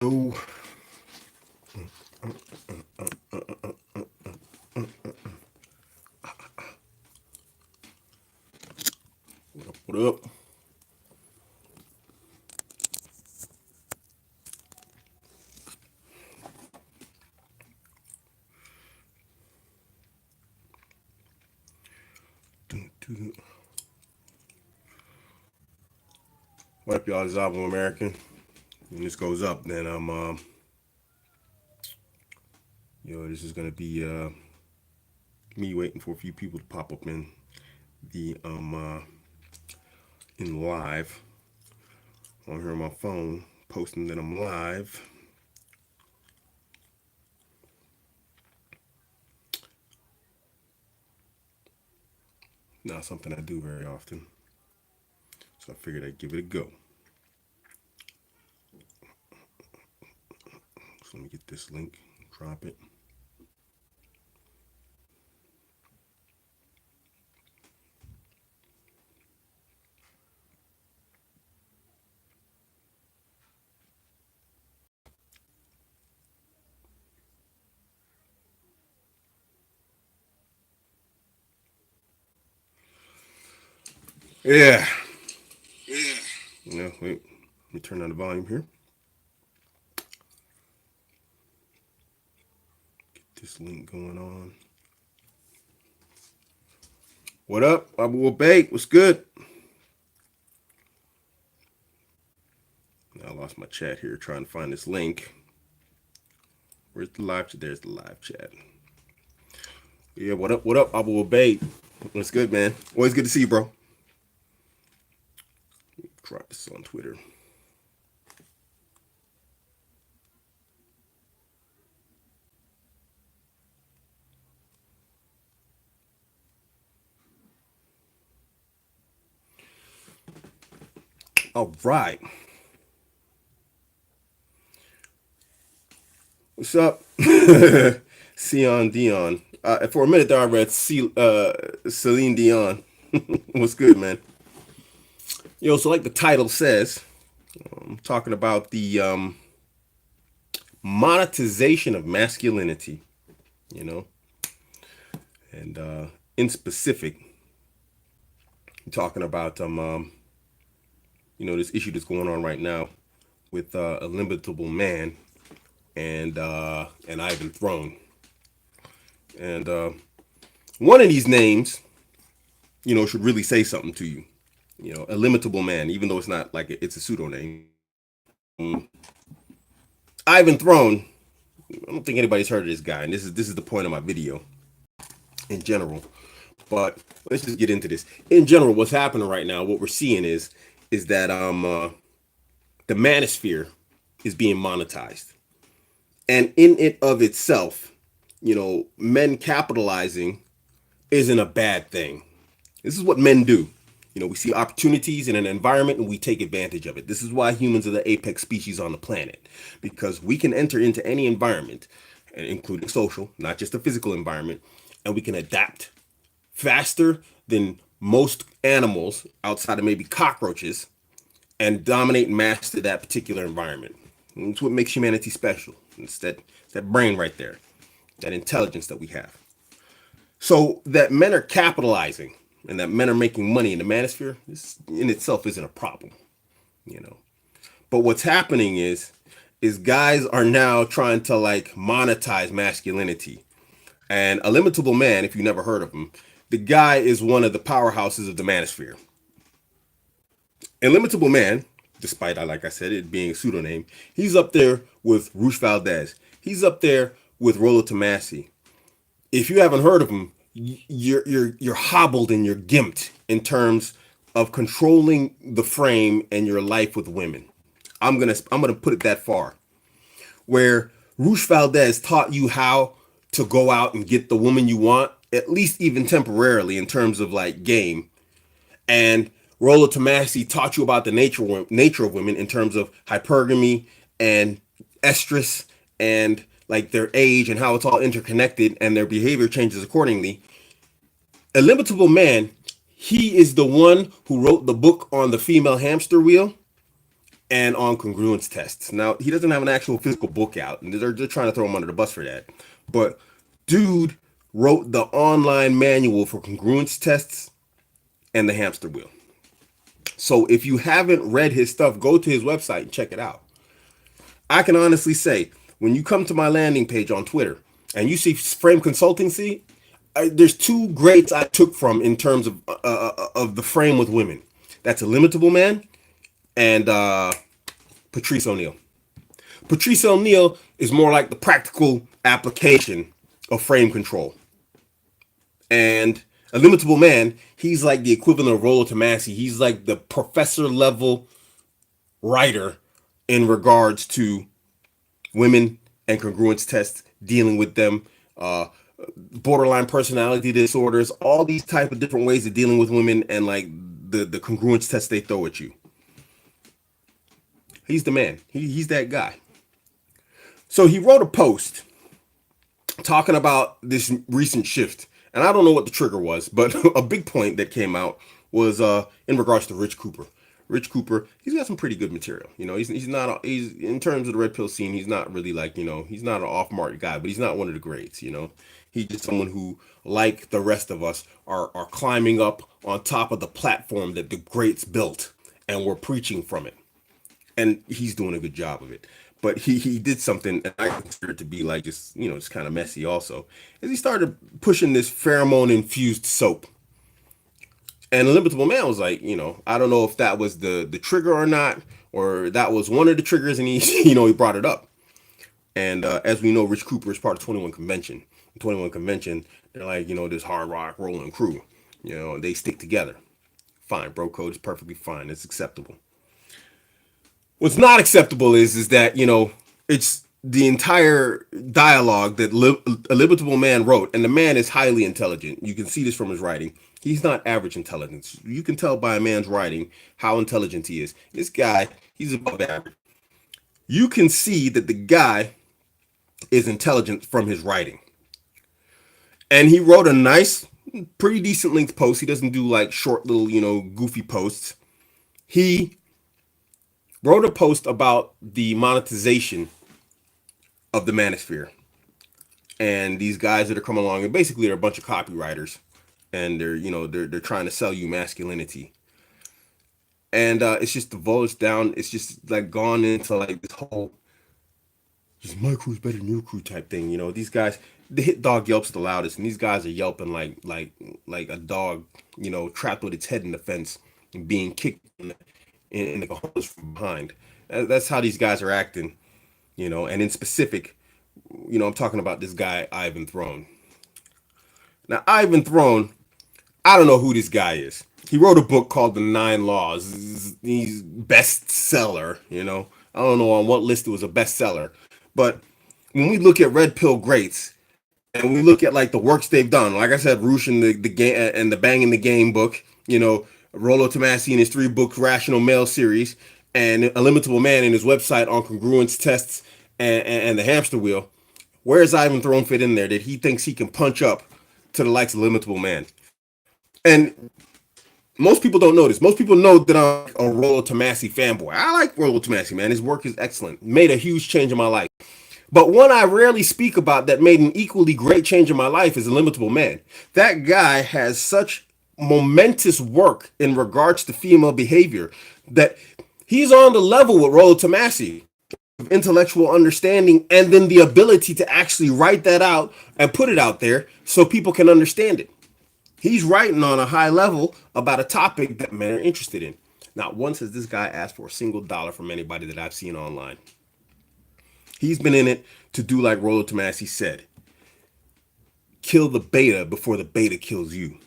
Oh, what up? What up, y'all? This is Abuamerican. When this goes up, then this is gonna be me waiting for a few people to pop up the in live. I'm here on my phone posting that I'm live. Not something I do very often, so I figured I'd give it a go. So let me get this link, drop it. Yeah. Wait. Let me turn down the volume here. Get this link going on. What up? Abu Bake, what's good? I lost my chat here trying to find this link. Where's the live chat? There's the live chat. Yeah, what up? What up, Abu Bake? What's good, man? Always good to see you, bro. Drop this on Twitter. All right. What's up? Sion Dion. For a minute there, I read Celine Dion. What's good, man? Yo, so like the title says, I'm talking about the monetization of masculinity, you know, and in specific, I'm talking about this issue that's going on right now with a limitable man and Ivan Throne. And one of these names, should really say something to you. A limitable man, even though it's not like it's a pseudonym. Ivan Throne. I don't think anybody's heard of this guy, and this is the point of my video in general. But let's just get into this. In general, what's happening right now, what we're seeing is that the manosphere is being monetized. And in it of itself, men capitalizing isn't a bad thing. This is what men do. We see opportunities in an environment and we take advantage of it. This is why humans are the apex species on the planet, because we can enter into any environment, including social, not just a physical environment, and we can adapt faster than most animals outside of maybe cockroaches and dominate and master that particular environment. And it's what makes humanity special. It's that brain right there, that intelligence that we have. So that men are capitalizing and that men are making money in the manosphere, this in itself isn't a problem, But what's happening is guys are now trying to like monetize masculinity. And a limitable man, if you never heard of him, the guy is one of the powerhouses of the manosphere. Illimitable Man, despite, like I said, it being a pseudonym, he's up there with Rush Valdez. He's up there with Rollo Tomasi. If you haven't heard of him, you're hobbled and you're gimped in terms of controlling the frame and your life with women. I'm gonna put it that far. Where Rush Valdez taught you how to go out and get the woman you want, at least even temporarily in terms of like game. And Rollo Tomasi taught you about the nature of women in terms of hypergamy and estrus and like their age and how it's all interconnected and their behavior changes accordingly. Illimitable Man, he is the one who wrote the book on the female hamster wheel and on congruence tests. Now, he doesn't have an actual physical book out, and they're trying to throw him under the bus for that. But dude wrote the online manual for congruence tests and the hamster wheel. So if you haven't read his stuff, go to his website and check it out. I can honestly say, when you come to my landing page on Twitter and you see Frame Consultancy, there's two greats I took from in terms of the frame with women. That's Illimitable Man and Patrice O'Neill. Patrice O'Neill is more like the practical application of frame control. And Illimitable Man, he's like the equivalent of Rollo Tomassi. He's like the professor level writer in regards to women and congruence tests, dealing with them, borderline personality disorders, all these type of different ways of dealing with women, and like the congruence tests they throw at you. He's the man. He's that guy. So he wrote a post talking about this recent shift. And I don't know what the trigger was, but a big point that came out was in regards to Rich Cooper. Rich Cooper, he's got some pretty good material. You know, he's not he's in terms of the red pill scene, he's not really like, you know, he's not an off-market guy, but he's not one of the greats, you know. He's just someone who, like the rest of us, are climbing up on top of the platform that the greats built, and we're preaching from it. And he's doing a good job of it. But he did something that I consider to be like just, you know, just kind of messy also. Is he started pushing this pheromone infused soap. And Illimitable Man was like, you know, I don't know if that was the trigger or not, or that was one of the triggers, and he, you know, he brought it up. And as we know, Rich Cooper is part of 21 Convention. The 21 Convention, they're like, you know, this hard rock rolling crew. You know, they stick together. Fine, bro code is perfectly fine. It's acceptable. What's not acceptable is that, you know, it's the entire dialogue that Illimitable Man wrote, and the man is highly intelligent. You can see this from his writing. He's not average intelligence. You can tell by a man's writing how intelligent he is. This guy, he's above average. You can see that the guy is intelligent from his writing. And he wrote a nice, pretty decent length post. He doesn't do like short little, you know, goofy posts. He wrote a post about the monetization of the manosphere. And these guys that are coming along, and basically they're a bunch of copywriters, and they're, you know, they're trying to sell you masculinity. And it's just divulged down. It's just like gone into like this whole, just my crew's better than your crew type thing. You know, these guys, the hit dog yelps the loudest, and these guys are yelping like a dog, you know, trapped with its head in the fence and being kicked in the hose from behind. That's how these guys are acting, you know. And in specific, you know, I'm talking about this guy Ivan Throne. Now, Ivan Throne, I don't know who this guy is. He wrote a book called The 9 Laws. He's bestseller, you know. I don't know on what list it was a bestseller. But when we look at Red Pill greats, and we look at like the works they've done, like I said, Roosh and the game and the Bang in the Game book, you know, Rollo Tomassi in his 3-book Rational Male series, and Illimitable Man in his website on congruence tests and the hamster wheel. Where's Ivan Throne fit in there that he thinks he can punch up to the likes of Illimitable Man? And most people don't know this. Most people know that I'm a Rollo Tomassi fanboy. I like Rollo Tomassi, man. His work is excellent. Made a huge change in my life. But one I rarely speak about that made an equally great change in my life is Illimitable Man. That guy has such momentous work in regards to female behavior that he's on the level with Rollo Tomassi of intellectual understanding, and then the ability to actually write that out and put it out there so people can understand it. He's writing on a high level about a topic that men are interested in. Not once has this guy asked for a single dollar from anybody that I've seen online. He's been in it to do like Rollo Tomassi said. Kill the beta before the beta kills you.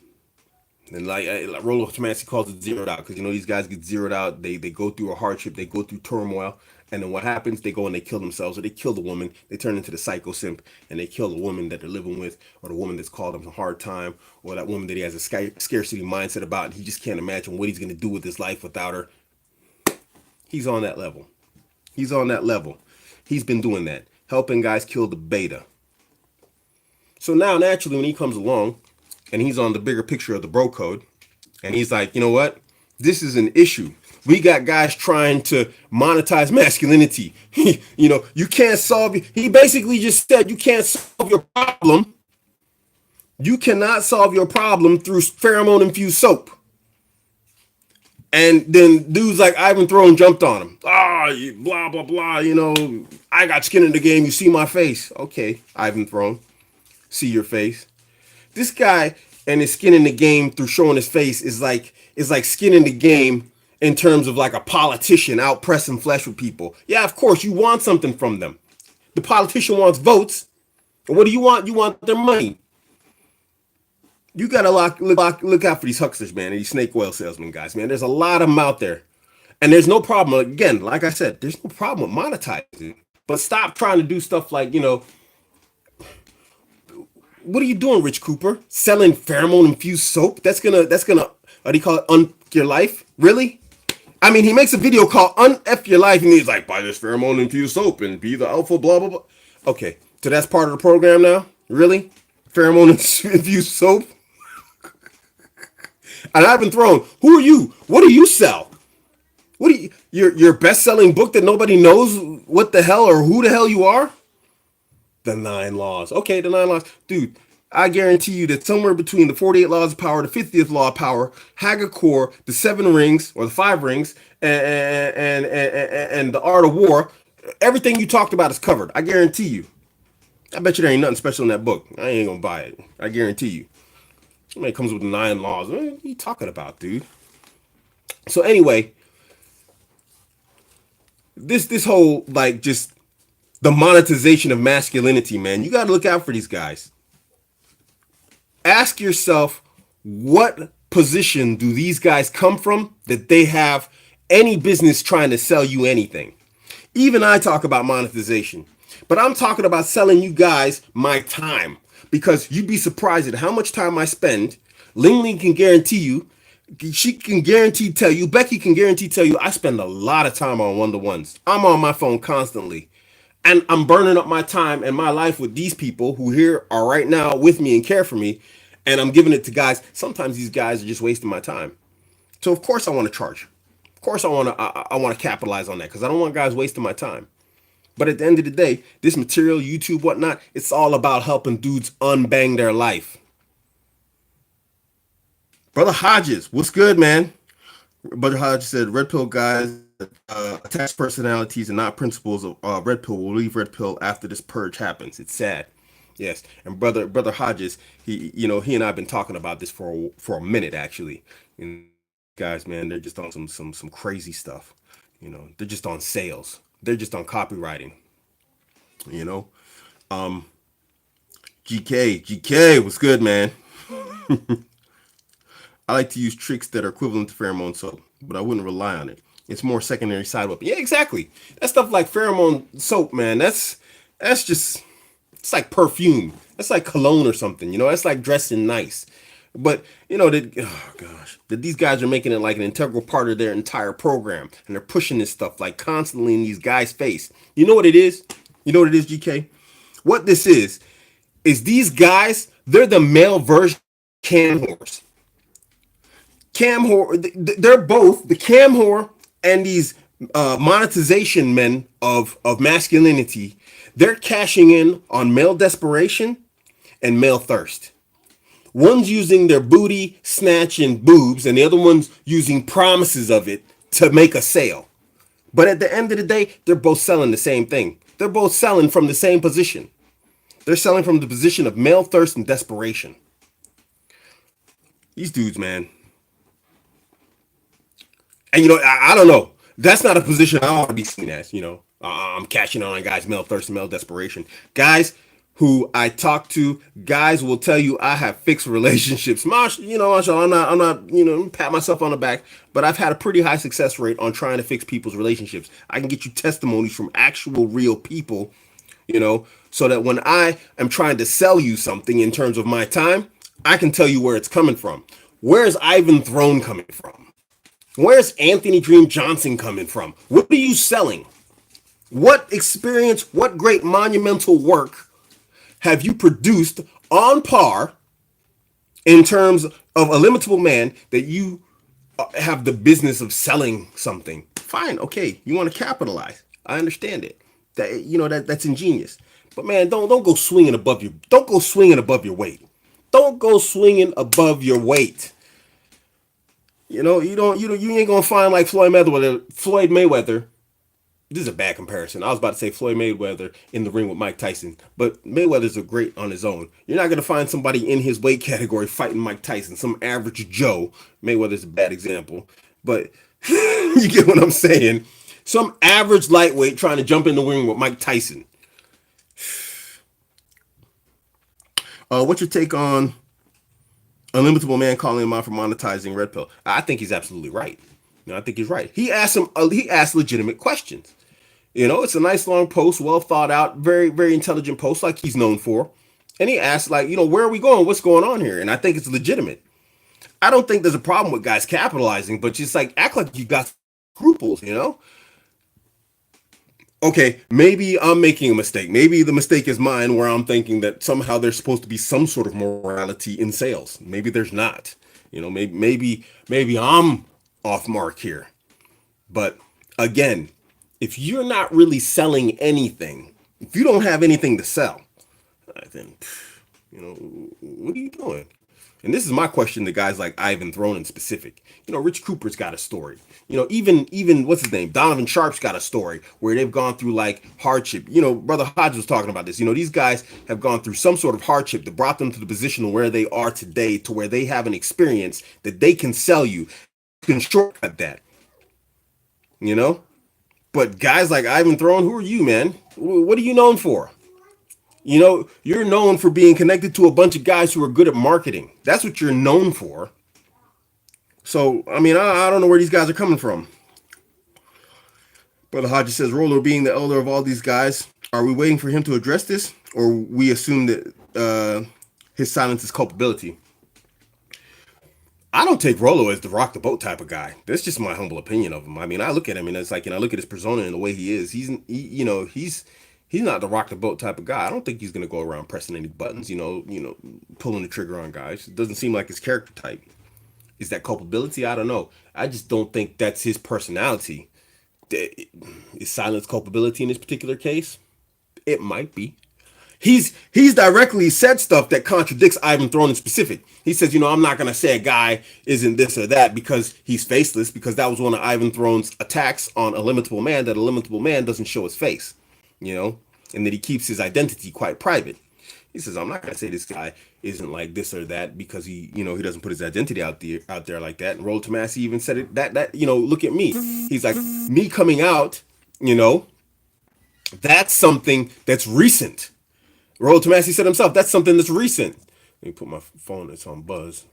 And like Rollo Tomassi calls it zeroed out, because, you know, these guys get zeroed out. They go through a hardship. They go through turmoil. And then what happens? They go and they kill themselves, or they kill the woman. They turn into the psycho simp, and they kill the woman that they're living with, or the woman that's called him a hard time, or that woman that he has a scarcity mindset about, and he just can't imagine what he's going to do with his life without her. He's on that level. He's on that level. He's been doing that, helping guys kill the beta. So now, naturally, when he comes along, and he's on the bigger picture of the bro code, and he's like, you know what? This is an issue. We got guys trying to monetize masculinity. You can't solve. He basically just said you can't solve your problem. You cannot solve your problem through pheromone infused soap. And then dudes like Ivan Throne jumped on him. Blah blah blah. I got skin in the game. You see my face. Okay, Ivan Throne, see your face. This guy and his skin in the game through showing his face is like skin in the game in terms of like a politician out pressing flesh with people. Yeah, of course you want something from them. The politician wants votes. And what do you want? You want their money. You gotta look out for these hucksters, man, and these snake oil salesmen guys, man. There's a lot of them out there. And there's no problem. Again, like I said, there's no problem with monetizing. But stop trying to do stuff like, what are you doing, Rich Cooper? Selling pheromone infused soap? That's gonna what do you call it? Your life? Really? I mean, he makes a video called F Your Life, and he's like, buy this pheromone infused soap and be the alpha, blah, blah, blah. Okay, so that's part of the program now? Really? Pheromone infused soap? And I've been thrown. Who are you? What do you sell? What do you, your best-selling book that nobody knows what the hell or who the hell you are? The 9 laws. Okay, the 9 laws. Dude, I guarantee you that somewhere between the 48 laws of power, the 50th law of power, Hagakure, the 7 rings or the 5 rings, and the art of war, everything you talked about is covered. I guarantee you. I bet you there ain't nothing special in that book. I ain't gonna buy it. I guarantee you. Somebody comes with 9 laws. What are you talking about, dude? So anyway, this whole like just the monetization of masculinity, man. You got to look out for these guys. Ask yourself, what position do these guys come from that they have any business trying to sell you anything? Even I talk about monetization, but I'm talking about selling you guys my time, because you'd be surprised at how much time I spend. Ling Ling can guarantee you, she can guarantee tell you, Becky can guarantee tell you, I spend a lot of time on one-to-ones. I'm on my phone constantly. And I'm burning up my time and my life with these people who here are right now with me and care for me. And I'm giving it to guys. Sometimes these guys are just wasting my time. So of course I want to charge. Of course I want to capitalize on that, because I don't want guys wasting my time. But at the end of the day, this material, YouTube, whatnot, it's all about helping dudes unbang their life. Brother Hodges, what's good, man? Brother Hodges said, Red Pill guys attach personalities and not principles of Red Pill will leave Red Pill after this purge happens. It's sad. Yes. And brother Hodges, he and I have been talking about this for a minute, actually. And guys, man, they're just on some crazy stuff. They're just on sales. They're just on copywriting. GK, what's good, man? I like to use tricks that are equivalent to pheromone soap, but I wouldn't rely on it. It's more secondary side weapon. Yeah, exactly. That stuff like pheromone soap, man, that's just, it's like perfume. That's like cologne or something, That's like dressing nice. But, that these guys are making it like an integral part of their entire program. And they're pushing this stuff like constantly in these guys' face. You know what it is? You know what it is, GK? What this is these guys, they're the male version of cam whores. Cam whore, they're both the cam whore and these monetization men of masculinity. They're cashing in on male desperation and male thirst. One's using their booty, snatch, and boobs, and the other one's using promises of it to make a sale. But at the end of the day, they're both selling the same thing. They're both selling from the same position. They're selling from the position of male thirst and desperation. These dudes, man. And, I don't know. That's not a position I want to be seen as, I'm cashing on guys' male thirst and male desperation. Guys who I talk to, guys will tell you I have fixed relationships. Marshall, I'm not, pat myself on the back, but I've had a pretty high success rate on trying to fix people's relationships. I can get you testimonies from actual real people, so that when I am trying to sell you something in terms of my time, I can tell you where it's coming from. Where's Ivan Throne coming from? Where's Anthony Dream Johnson coming from? What are you selling? What experience, what great monumental work have you produced on par in terms of a limitable man that you have the business of selling something. Fine, okay, you want to capitalize. I understand it. That that's ingenious. But man, don't go swinging above your weight. Don't go swinging above your weight. You ain't gonna find like Floyd Mayweather. This is a bad comparison. I was about to say Floyd Mayweather in the ring with Mike Tyson, but Mayweather's a great on his own. You're not going to find somebody in his weight category fighting Mike Tyson, some average Joe. Mayweather's a bad example, but you get what I'm saying. Some average lightweight trying to jump in the ring with Mike Tyson. What's your take on Unlimitable Man calling him out for monetizing Red Pill? I think he's absolutely right. I think he's right. He asked legitimate questions. It's a nice long post, well thought out, very, very intelligent post like he's known for. And he asked, like, where are we going? What's going on here? And I think it's legitimate. I don't think there's a problem with guys capitalizing, but just like act like you got scruples. Okay, maybe I'm making a mistake. Maybe the mistake is mine where I'm thinking that somehow there's supposed to be some sort of morality in sales. Maybe there's not. Maybe I'm off mark here. But again, if you're not really selling anything, if you don't have anything to sell, then what are you doing? And this is my question to guys like Ivan Throne in specific. Rich Cooper's got a story. Even what's his name? Donovan Sharp's got a story where they've gone through like hardship. Brother Hodge was talking about this. These guys have gone through some sort of hardship that brought them to the position where they are today, to where they have an experience that they can sell you. You can shortcut that. But guys like Ivan Throne, who are you, man? What are you known for? You're known for being connected to a bunch of guys who are good at marketing. That's what you're known for. So, I don't know where these guys are coming from. Brother Hodges says, Roller being the elder of all these guys, are we waiting for him to address this? Or we assume that his silence is culpability? I don't take Rolo as the rock the boat type of guy. That's just my humble opinion of him. I look at him and it's like, I look at his persona and the way he is. He's not the rock the boat type of guy. I don't think he's gonna go around pressing any buttons, pulling the trigger on guys. It doesn't seem like his character type. Is that culpability? I don't know. I just don't think that's his personality. Is silence culpability in this particular case? It might be. He's directly said stuff that contradicts Ivan Throne in specific. He says, I'm not going to say a guy isn't this or that because he's faceless, because that was one of Ivan Throne's attacks on Illimitable Man, that Illimitable Man doesn't show his face, and that he keeps his identity quite private. He says, I'm not going to say this guy isn't like this or that because he doesn't put his identity out there like that. And Roll Tomasi even said it that look at me. He's like, me coming out, that's something that's recent. Roll Tomasi said himself, that's something that's recent. Let me put my phone, it's on buzz.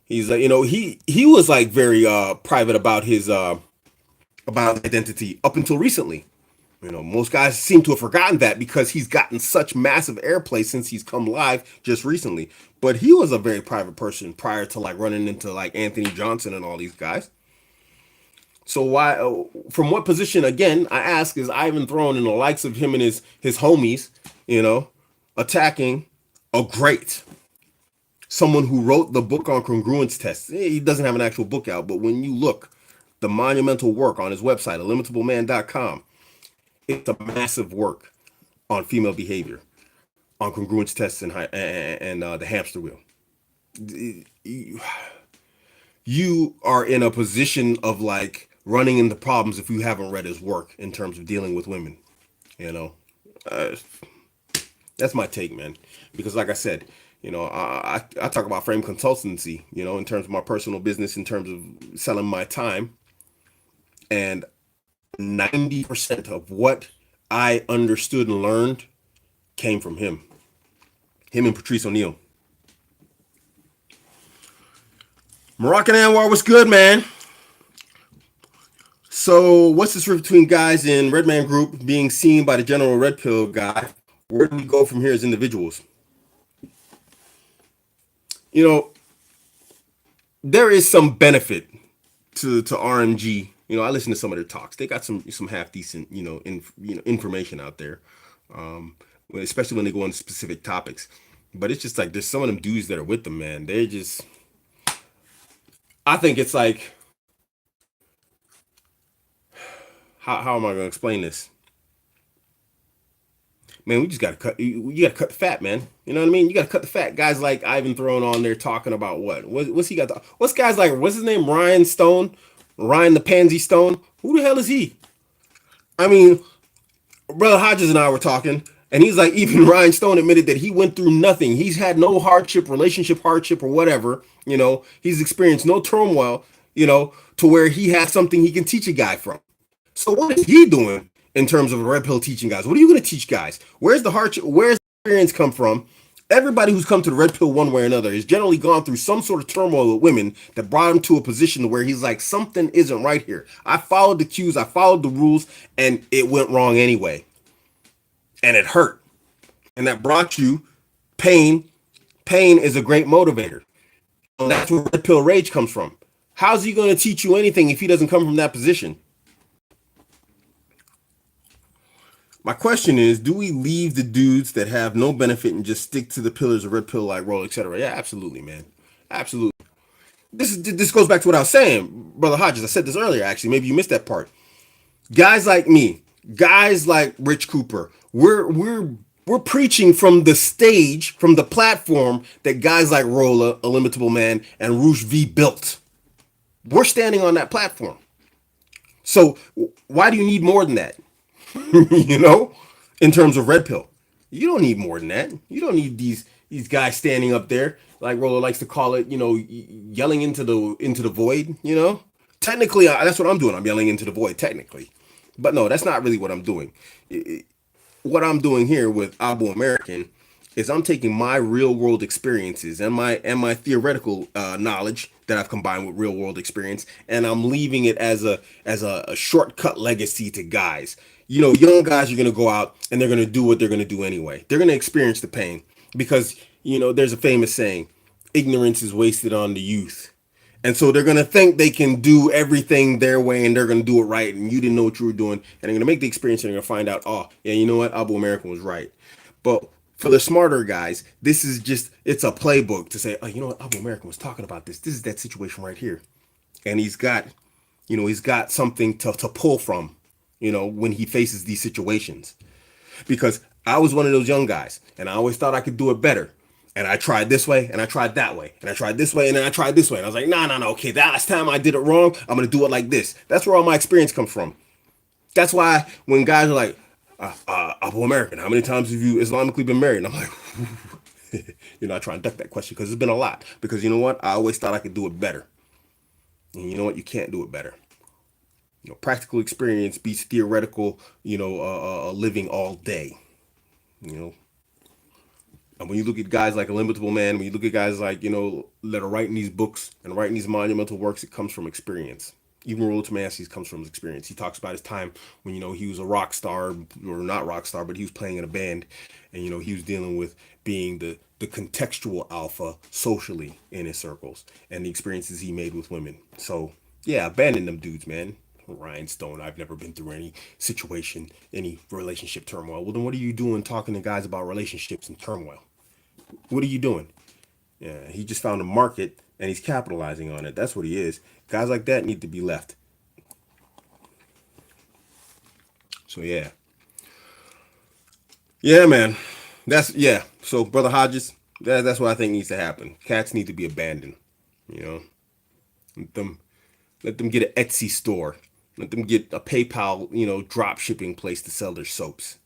He's like, he was like very private about his identity up until recently. Most guys seem to have forgotten that because he's gotten such massive airplay since he's come live just recently. But he was a very private person prior to like running into like Anthony Johnson and all these guys. So why, from what position, again, I ask, is Ivan Throne and the likes of him and his homies, attacking a great, someone who wrote the book on congruence tests? He doesn't have an actual book out, but when you look, the monumental work on his website, illimitableman.com, it's a massive work on female behavior, on congruence tests and the hamster wheel. You are in a position of like running into problems if you haven't read his work in terms of dealing with women. That's my take, man. Because like I said, I talk about frame consultancy, in terms of my personal business, in terms of selling my time. And 90% of what I understood and learned came from him. Him and Patrice O'Neal. Moroccan Anwar, what's good, man? So, what's this difference between guys in Red Man Group being seen by the general Red Pill guy? Where do we go from here as individuals? There is some benefit to RMG. I listen to some of their talks. They got some half decent, information out there, especially when they go on specific topics. But it's just like there's some of them dudes that are with them, man. They're just, I think it's like how am I gonna explain this? Man, we just gotta cut. You gotta cut the fat, man. You know what I mean? You gotta cut the fat. Guys like Ivan Throne on there talking about what's he got? What's guys like? What's his name? Ryan Stone, Ryan the Pansy Stone. Who the hell is he? I mean, Brother Hodges and I were talking, and he's like, even Ryan Stone admitted that he went through nothing. He's had no hardship, relationship hardship, or whatever. He's experienced no turmoil. To where he has something he can teach a guy from. So what is he doing in terms of red pill teaching guys? What are you going to teach guys? Where's the hardship? Where's the experience come from? Everybody who's come to the red pill one way or another has generally gone through some sort of turmoil with women that brought him to a position where he's like, something isn't right here. I followed the cues, I followed the rules, and it went wrong anyway. And it hurt. And that brought you pain. Pain is a great motivator. And that's where red pill rage comes from. How's he going to teach you anything if he doesn't come from that position? My question is, do we leave the dudes that have no benefit and just stick to the pillars of red pill like roll, etc.? Yeah, absolutely, man. Absolutely. This goes back to what I was saying, Brother Hodges. I said this earlier, actually. Maybe you missed that part. Guys like me, guys like Rich Cooper, we're preaching from the stage, from the platform that guys like Rolla, Illimitable Man, and Roosh V built. We're standing on that platform. So why do you need more than that? In terms of red pill, you don't need more than that. You don't need these guys standing up there, like Roller likes to call it, yelling into the void. Technically, that's what I'm doing. I'm yelling into the void, technically, but no, that's not really what I'm doing. What I'm doing here with Abuamerican is I'm taking my real world experiences and my theoretical knowledge that I've combined with real world experience, and I'm leaving it as a shortcut legacy to guys. Young guys are gonna go out and they're gonna do what they're gonna do anyway. They're gonna experience the pain because there's a famous saying, ignorance is wasted on the youth. And so they're going to think they can do everything their way and they're going to do it right. And you didn't know what you were doing. And they're going to make the experience and they're going to find out, oh, yeah, you know what? Abuamerican was right. But for the smarter guys, it's a playbook to say, oh, you know what? Abuamerican was talking about this. This is that situation right here. And he's got something to pull from, when he faces these situations. Because I was one of those young guys and I always thought I could do it better. And I tried this way, and I tried that way, and I tried this way, and then I tried this way. And I was like, no, okay, that last time I did it wrong, I'm going to do it like this. That's where all my experience comes from. That's why when guys are like, Abuamerican, how many times have you Islamically been married? And I'm like, I try and duck that question because it's been a lot. Because you know what? I always thought I could do it better. And you know what? You can't do it better. Practical experience beats theoretical, living all day. And when you look at guys like Illimitable Man, when you look at guys like, that are writing these books and writing these monumental works, it comes from experience. Even Rollo Tomasi's comes from his experience. He talks about his time when, he was a rock star, or not rock star, but he was playing in a band. And, he was dealing with being the contextual alpha socially in his circles and the experiences he made with women. So, yeah, abandon them dudes, man. Ryan Stone, I've never been through any situation, any relationship turmoil. Well, then what are you doing talking to guys about relationships and turmoil? What are you doing? Yeah, he just found a market and he's capitalizing on it. That's what he is. Guys like that need to be left. So yeah. Yeah, man. So Brother Hodges, that's what I think needs to happen. Cats need to be abandoned. Let them get an Etsy store. Let them get a PayPal, drop shipping place to sell their soaps.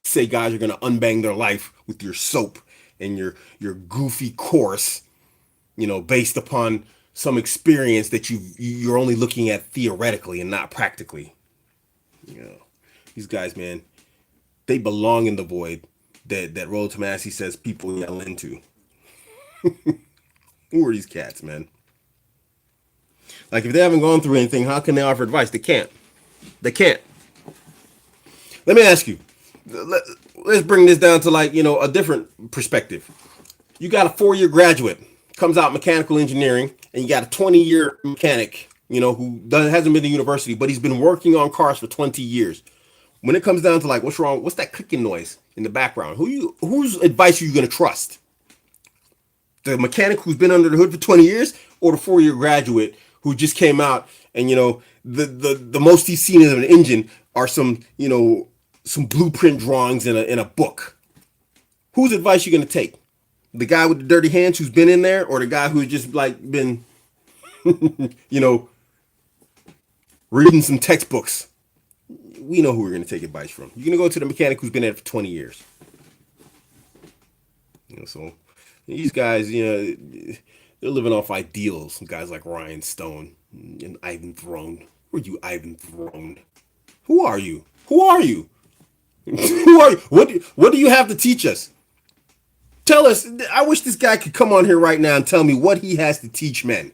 Say guys are gonna unbang their life with your soap and your goofy course, based upon some experience that you're only looking at theoretically and not practically. These guys, man, they belong in the void that Rollo Tomasi says people yell into. Who are these cats, man? Like, if they haven't gone through anything, how can they offer advice? They can't. Let me ask you. Let's bring this down to a different perspective. You got a 4-year graduate, comes out mechanical engineering, and you got a 20-year mechanic, who hasn't been to university, but he's been working on cars for 20 years. When it comes down to what's wrong, what's that clicking noise in the background? Whose advice are you going to trust? The mechanic who's been under the hood for 20 years, or the 4-year graduate who just came out, and the most he's seen of an engine are some blueprint drawings in a book. Whose advice you gonna take? The guy with the dirty hands who's been in there, or the guy who's just like been you know reading some textbooks? We know who we're gonna take advice from. You're gonna go to the mechanic who's been at it for 20 years. So these guys, they're living off ideals. Guys like Ryan Stone and Ivan Throne. Who are you, Ivan Throne? Who are you? Who are you? Who are you? What do you have to teach us? Tell us. I wish this guy could come on here right now and tell me what he has to teach men.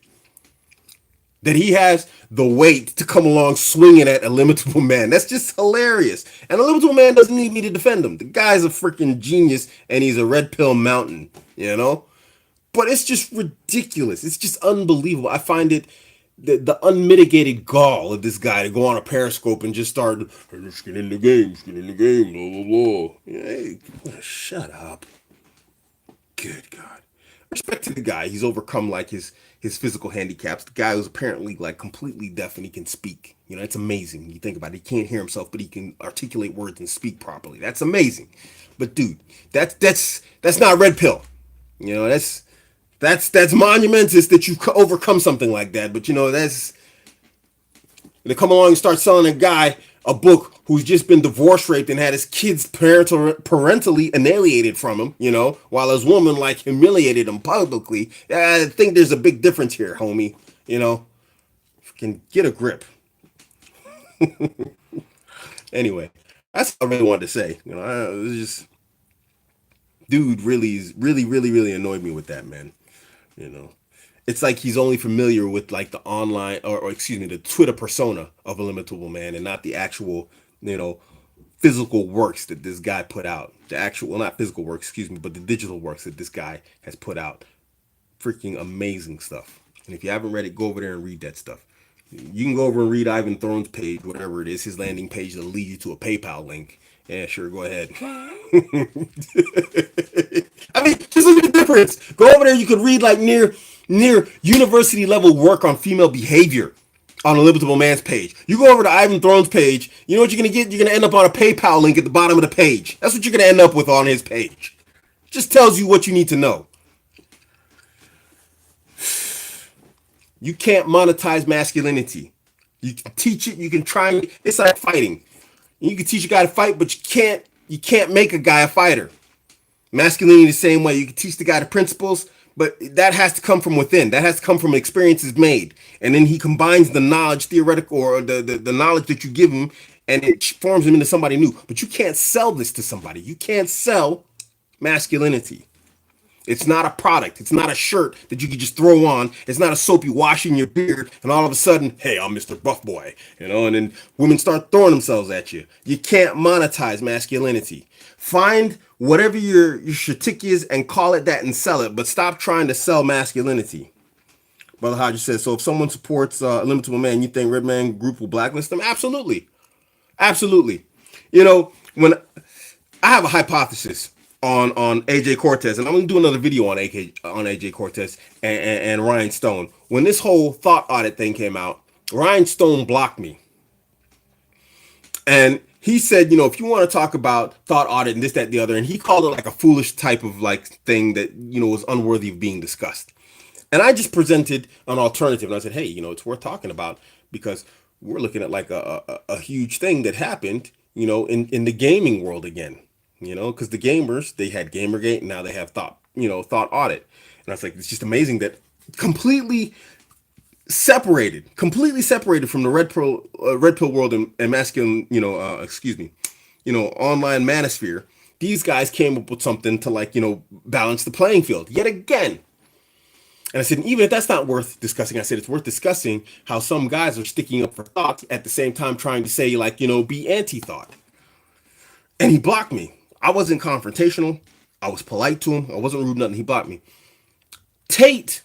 That he has the weight to come along swinging at Illimitable Man. That's just hilarious. And Illimitable Man doesn't need me to defend him. The guy's a freaking genius, and he's a red pill mountain, But it's just ridiculous. It's just unbelievable. I find it the unmitigated gall of this guy to go on a Periscope and just start, hey, let's get in the game, blah, blah, blah. Hey, shut up. Good God. Respect to the guy. He's overcome like his physical handicaps. The guy was apparently like completely deaf and he can speak. It's amazing. You think about it. He can't hear himself, but he can articulate words and speak properly. That's amazing. But dude, that's not red pill. That's monumentous that you overcome something like that. But that's they come along and start selling a guy a book who's just been divorce raped and had his kids parentally annihilated from him, while his woman like humiliated him publicly. I think there's a big difference here, homie. Can get a grip. Anyway, that's what I really wanted to say. It was just, dude, really annoyed me with that, man. It's like he's only familiar with like the online or excuse me, the Twitter persona of Illimitable Man and not the actual, physical works that this guy put out. The actual, well, not physical works, excuse me, but the digital works that this guy has put out. Freaking amazing stuff. And if you haven't read it, go over there and read that stuff. You can go over and read Ivan Throne's page, whatever it is, his landing page that'll lead you to a PayPal link. Yeah, sure, go ahead. I mean, just look at the difference. Go over there, you could read like near university level work on female behavior on Illimitable Man's page. You go over to Ivan Throne's page, you know what you're going to get? You're going to end up on a PayPal link at the bottom of the page. That's what you're going to end up with on his page. Just tells you what you need to know. You can't monetize masculinity. You can teach it, you can try. It's like fighting. You can teach a guy to fight, but you can't make a guy a fighter. Masculinity the same way. You can teach the guy the principles, but that has to come from within. That has to come from experiences made. And then he combines the knowledge, theoretical, or the knowledge that you give him, and it forms him into somebody new. But you can't sell this to somebody. You can't sell masculinity. It's not a product. It's not a shirt that you can just throw on. It's not a soap you wash in your beard, and all of a sudden, hey, I'm Mr. Buff Boy, and then women start throwing themselves at you. You can't monetize masculinity. Find whatever your shtick is and call it that and sell it, but stop trying to sell masculinity. Brother Hodges says, so if someone supports Illimitable Man, you think Red Man Group will blacklist them? Absolutely. Absolutely. When I have a hypothesis on AJ Cortez, and I'm going to do another video on AJ Cortez and Ryan Stone. When this whole thought audit thing came out, Ryan Stone blocked me. And he said, if you want to talk about thought audit and this, that, the other, and he called it like a foolish type of like thing that, was unworthy of being discussed. And I just presented an alternative. And I said, hey, it's worth talking about because we're looking at like a huge thing that happened, in the gaming world again. Because the gamers, they had Gamergate, and now they have thought audit. And I was like, it's just amazing that completely separated from the red pill world and masculine, online manosphere. These guys came up with something to balance the playing field yet again. And I said, even if that's not worth discussing, I said, it's worth discussing how some guys are sticking up for thought at the same time trying to say be anti-thought. And he blocked me. I wasn't confrontational. I was polite to him. I wasn't rude, nothing. He blocked me. Tate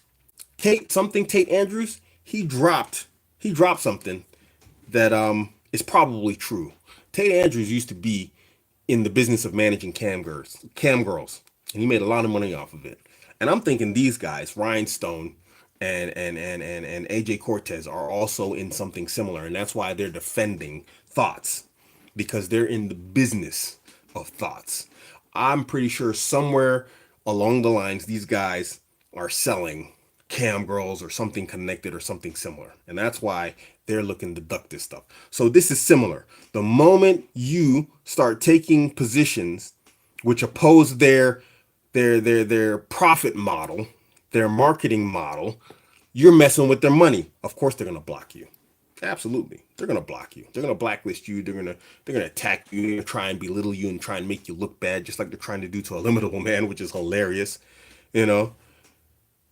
Andrews, he dropped something that is probably true. Tate Andrews used to be in the business of managing cam girls, and he made a lot of money off of it. And I'm thinking these guys, Ryan Stone and AJ Cortez are also in something similar, and that's why they're defending thoughts, because they're in the business of thoughts. I'm pretty sure somewhere along the lines these guys are selling cam girls or something connected or something similar, and that's why they're looking to duck this stuff. So this is similar. The moment you start taking positions which oppose their profit model, their marketing model, you're messing with their money. Of course they're gonna block you. Absolutely. They're gonna block you. They're gonna blacklist you. They're gonna attack you. They're gonna try and belittle you and try and make you look bad, just like they're trying to do to a limitable man, which is hilarious. You know,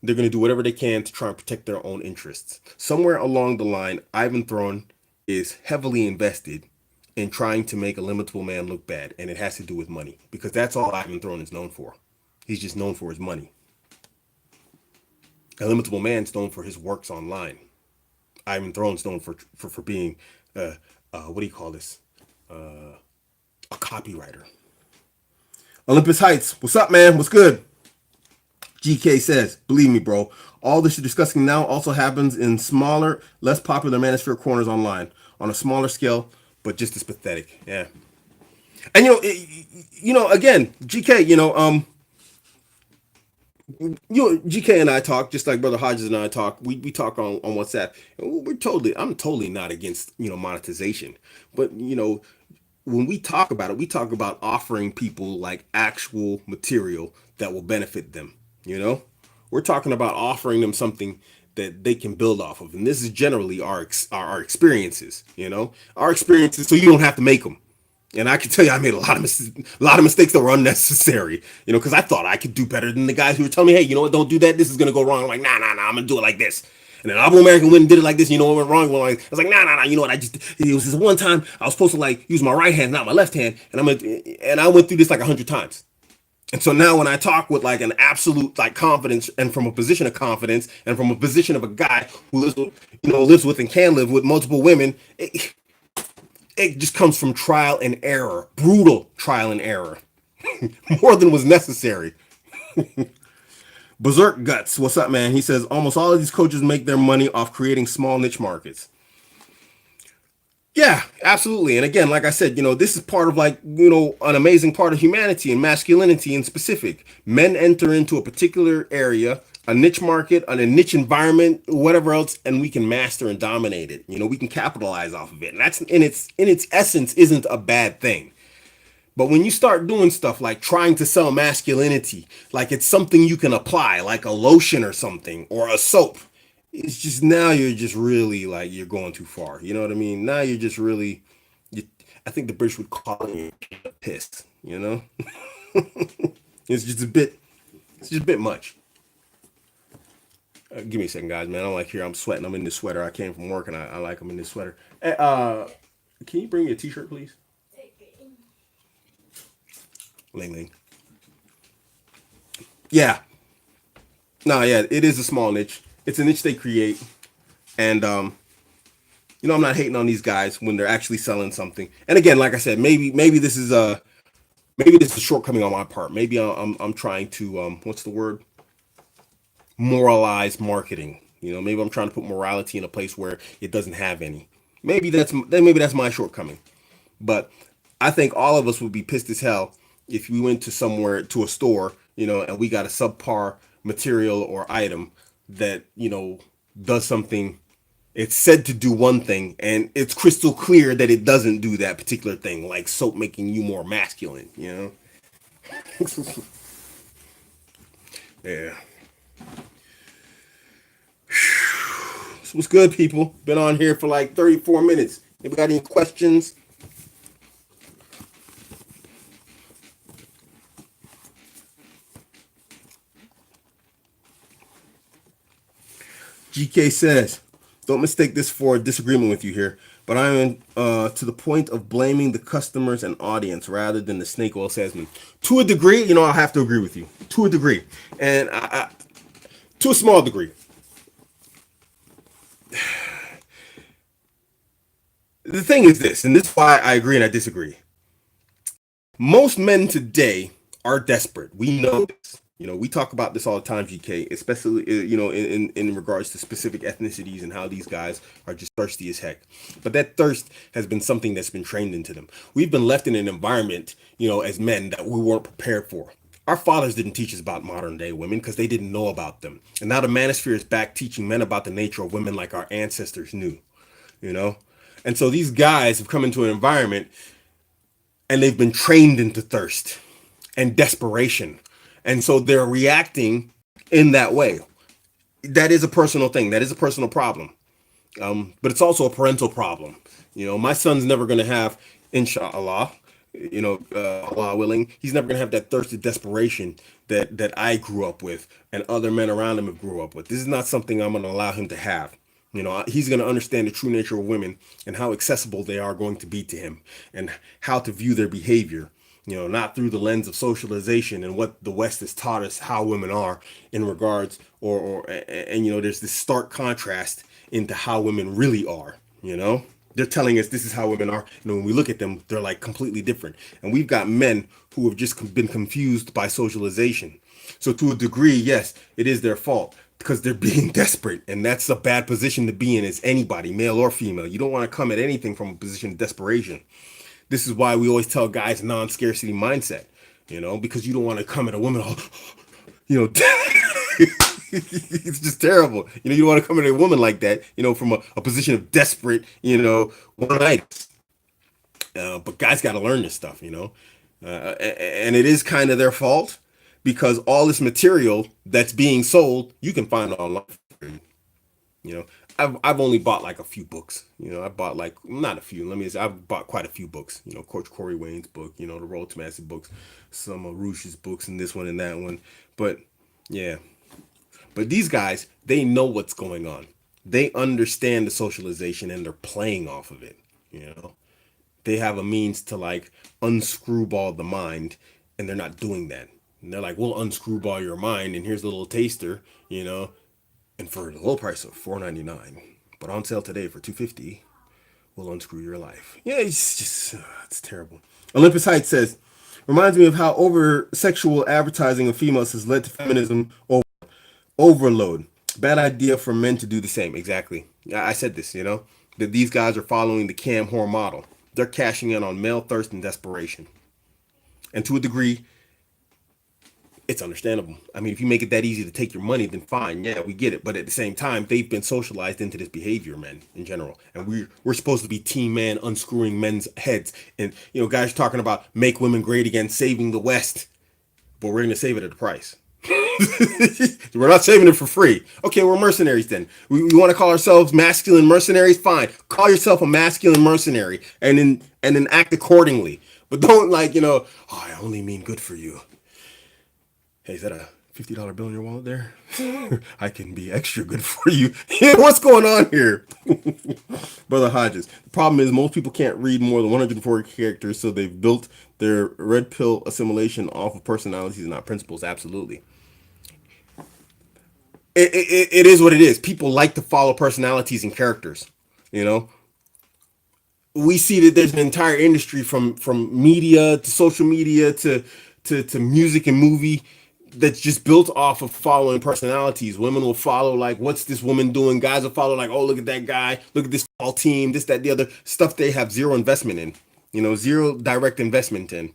they're gonna do whatever they can to try and protect their own interests. Somewhere along the line, Ivan Throne is heavily invested in trying to make a limitable man look bad, and it has to do with money, because that's all Ivan Throne is known for. He's just known for his money. A limitable man's known for his works online. Ivan Throne's known for being what do you call this? A copywriter. Olympus Heights, what's up, man? What's good? GK says, believe me, bro, all this you're discussing now also happens in smaller, less popular manosphere corners online on a smaller scale, but just as pathetic. Yeah. And again, GK, GK and I talk just like Brother Hodges and I talk. We talk on WhatsApp. And I'm totally not against monetization, but when we talk about it, we talk about offering people like actual material that will benefit them. We're talking about offering them something that they can build off of, and this is generally our experiences. Our experiences, so you don't have to make them. And I can tell you, I made a lot of mistakes that were unnecessary. Because I thought I could do better than the guys who were telling me, "Hey, you know what? Don't do that. This is gonna go wrong." I'm like, nah, I'm gonna do it like this. And then Abuamerican went and did it like this. You know what went wrong? I was like, nah. You know what? It was this one time I was supposed to use my right hand, not my left hand, and I went through this like 100 times. And so now when I talk with like an absolute confidence, and from a position of confidence, and from a position of a guy who lives with and can live with multiple women, it just comes from trial and error, brutal trial and error, more than was necessary. Berserk Guts, what's up, man? He says almost all of these coaches make their money off creating small niche markets. Yeah, absolutely. And again, like I said, this is part of an amazing part of humanity and masculinity in specific. Men enter into a particular area, a niche market, a niche environment, whatever else, and we can master and dominate it. We can capitalize off of it. And that's in its essence isn't a bad thing. But when you start doing stuff like trying to sell masculinity, like it's something you can apply, like a lotion or something, or a soap, it's just now you're just really you're going too far. You know what I mean? Now you're just really, I think the British would call it pissed. It's just a bit much. Give me a second, guys, man. I don't like here. I'm sweating. I'm in this sweater. I came from work and I like I'm in this sweater. Hey, can you bring me a t-shirt, please? Ling Ling. Yeah. No, yeah, it is a small niche. It's a niche they create. And I'm not hating on these guys when they're actually selling something. And again, like I said, maybe this is a shortcoming on my part. Maybe I'm trying to what's the word? Moralize marketing. Maybe I'm trying to put morality in a place where it doesn't have any. Maybe that's my shortcoming. But I think all of us would be pissed as hell if we went to a store, and we got a subpar material or item that, does something. It's said to do one thing, and it's crystal clear that it doesn't do that particular thing, like soap making you more masculine, Yeah. So what's good, people? Been on here for like 34 minutes. Anybody got any questions? GK says, don't mistake this for a disagreement with you here, but I am to the point of blaming the customers and audience rather than the snake oil salesman. To a degree, I'll have to agree with you. To a degree. And to a small degree. The thing is this, and this is why I agree and I disagree. Most men today are desperate. We know this. We talk about this all the time, GK, especially in regards to specific ethnicities and how these guys are just thirsty as heck. But that thirst has been something that's been trained into them. We've been left in an environment, as men that we weren't prepared for. Our fathers didn't teach us about modern day women because they didn't know about them. And now the manosphere is back teaching men about the nature of women like our ancestors knew, you know? And so these guys have come into an environment and they've been trained into thirst and desperation. And so they're reacting in that way. That is a personal thing. That is a personal problem. But it's also a parental problem. My son's never going to have, inshallah, Allah willing, he's never going to have that thirst of desperation that I grew up with and other men around him have grew up with. This is not something I'm going to allow him to have. He's going to understand the true nature of women and how accessible they are going to be to him and how to view their behavior, not through the lens of socialization and what the West has taught us how women are in regards there's this stark contrast into how women really are, They're telling us this is how women are. When we look at them, they're like completely different. And we've got men who have just been confused by socialization. So to a degree, yes, it is their fault because they're being desperate. And that's a bad position to be in as anybody, male or female. You don't want to come at anything from a position of desperation. This is why we always tell guys non-scarcity mindset, because you don't want to come at a woman, it's just terrible. You don't want to come at a woman like that, from a position of desperate, one night. But guys got to learn this stuff, and it is kind of their fault because all this material that's being sold, you can find online. You know, I've only bought like a few books. I bought like not a few. Let me say, I've bought quite a few books. Coach Corey Wayne's book. The Road to Massive books, some of Rush's books, and this one and that one. But yeah, but these guys, they know what's going on. They understand the socialization and they're playing off of it. They have a means to like unscrewball the mind, and they're not doing that. And they're like, we'll unscrewball your mind, and here's a little taster, and for the low price of $4.99, but on sale today for $2.50, we'll unscrew your life. Yeah, it's just it's terrible. Olympus Heights says, reminds me of how over sexual advertising of females has led to feminism overload. Bad idea for men to do the same. Exactly. I said this, that these guys are following the cam whore model. They're cashing in on male thirst and desperation. And to a degree, it's understandable. I mean, if you make it that easy to take your money, then fine. Yeah, we get it. But at the same time, they've been socialized into this behavior, men, in general. And we're supposed to be team man, unscrewing men's heads. And, guys are talking about make women great again, saving the West. But we're going to save it at a price. We're not saving it for free. Okay, we're mercenaries then. We want to call ourselves masculine mercenaries? Fine. Call yourself a masculine mercenary and then act accordingly. But don't I only mean good for you. Hey, is that a $50 bill in your wallet there? I can be extra good for you. What's going on here? Brother Hodges. The problem is most people can't read more than 140 characters, so they've built their red pill assimilation off of personalities and not principles. Absolutely. It is what it is. People like to follow personalities and characters. We see that there's an entire industry from media to social media to music and movie that's just built off of following personalities. Women will follow like, what's this woman doing? Guys will follow like, oh, look at that guy, look at this football team, this, that, the other stuff they have zero investment in, zero direct investment in.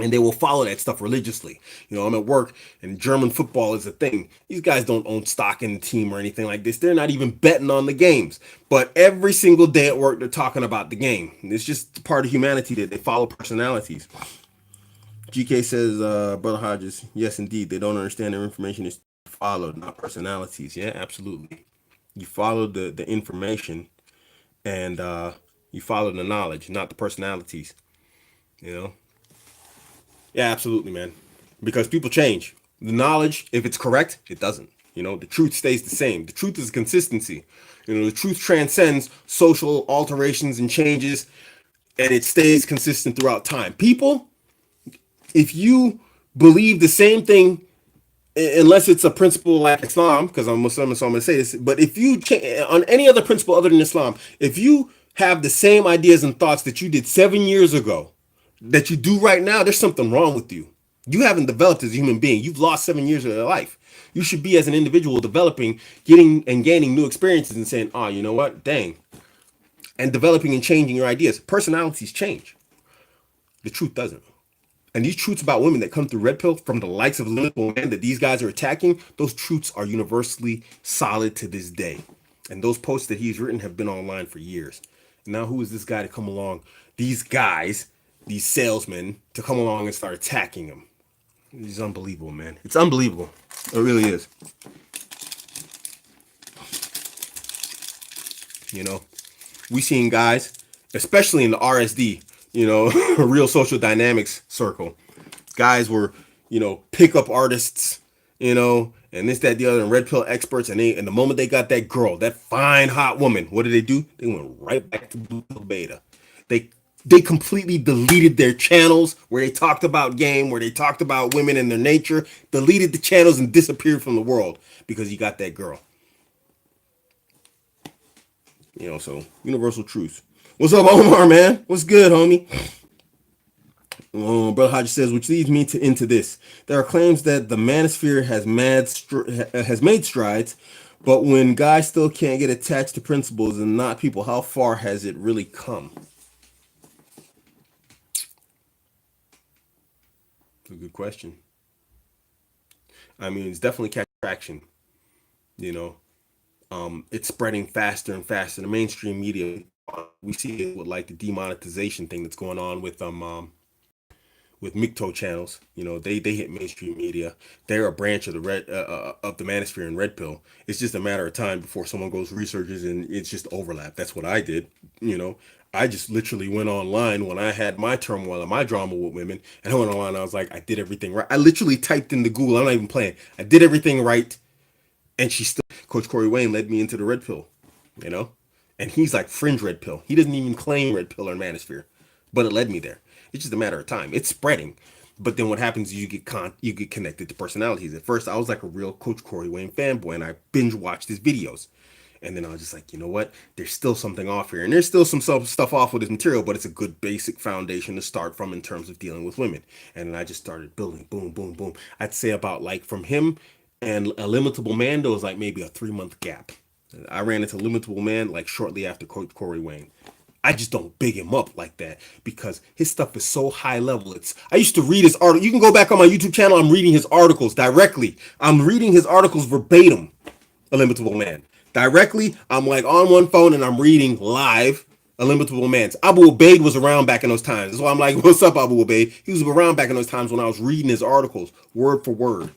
And they will follow that stuff religiously. I'm at work and German football is a thing. These guys don't own stock in the team or anything like this. They're not even betting on the games. But every single day at work, they're talking about the game. And it's just part of humanity that they follow personalities. GK says, Brother Hodges, yes, indeed. They don't understand their information is followed, not personalities. Yeah, absolutely. You follow the information and you follow the knowledge, not the personalities. Yeah, absolutely, man. Because people change. The knowledge, if it's correct, it doesn't. The truth stays the same. The truth is consistency. The truth transcends social alterations and changes, and it stays consistent throughout time. People, if you believe the same thing, unless it's a principle like Islam, because I'm Muslim, so I'm going to say this, but if you on any other principle other than Islam, if you have the same ideas and thoughts that you did 7 years ago, that you do right now, there's something wrong with you. You haven't developed as a human being. You've lost 7 years of your life. You should be, as an individual, developing, getting and gaining new experiences and saying, oh, you know what? Dang. And developing and changing your ideas. Personalities change. The truth doesn't. And these truths about women that come through Red Pill from the likes of Liverpool Man that these guys are attacking, those truths are universally solid to this day. And those posts that he's written have been online for years. And now who is this guy to come along? These guys, these salesmen, to come along and start attacking him. It's unbelievable, man. It's unbelievable. It really is. You know, we seen guys, especially in the RSD, real social dynamics circle. Guys were, pickup artists, and this, that, the other, and red pill experts. And the moment they got that girl, that fine, hot woman, what did they do? They went right back to blue pill beta. They they completely deleted their channels where they talked about game, where they talked about women and their nature, deleted the channels and disappeared from the world because you got that girl. So universal truth. What's up, Omar, man? What's good, homie? Brother Hodge says, which leads me into this. There are claims that the manosphere has made strides, but when guys still can't get attached to principles and not people, how far has it really come? That's a good question. I mean, it's definitely catching traction. You know, it's spreading faster and faster. The mainstream media, we see it with like the demonetization thing that's going on with Micto channels. They hit mainstream media. They're a branch of the red of the manosphere and red pill. It's just a matter of time before someone goes researches and it's just overlap. That's what I did. I just literally went online when I had my turmoil and my drama with women, and I went online. I was like, I did everything right. I literally typed into Google. I'm not even playing. I did everything right, and she still. Coach Corey Wayne led me into the red pill. You know, and he's like fringe red pill. He doesn't even claim red pill or manosphere, but it led me there. It's just a matter of time. It's spreading. But then what happens is you get connected to personalities. At first, I was like a real Coach Corey Wayne fanboy, and I binge watched his videos. And then I was just like, you know what? There's still something off here. And there's still some stuff off with his material, but it's a good basic foundation to start from in terms of dealing with women. And then I just started building, boom, boom, boom. I'd say about like from him and a Limitable Man, there was like maybe a 3 month gap. I ran into Limitable Man like shortly after Coach Corey Wayne. I just don't big him up like that because his stuff is so high level. I used to read his article. You can go back on my YouTube channel. I'm reading his articles directly. I'm reading his articles verbatim. Illimitable Man. Directly, I'm like on one phone and I'm reading live Illimitable Man's. Abu Ubaid was around back in those times. That's why I'm like, what's up, Abu Ubaid? He was around back in those times when I was reading his articles, word for word.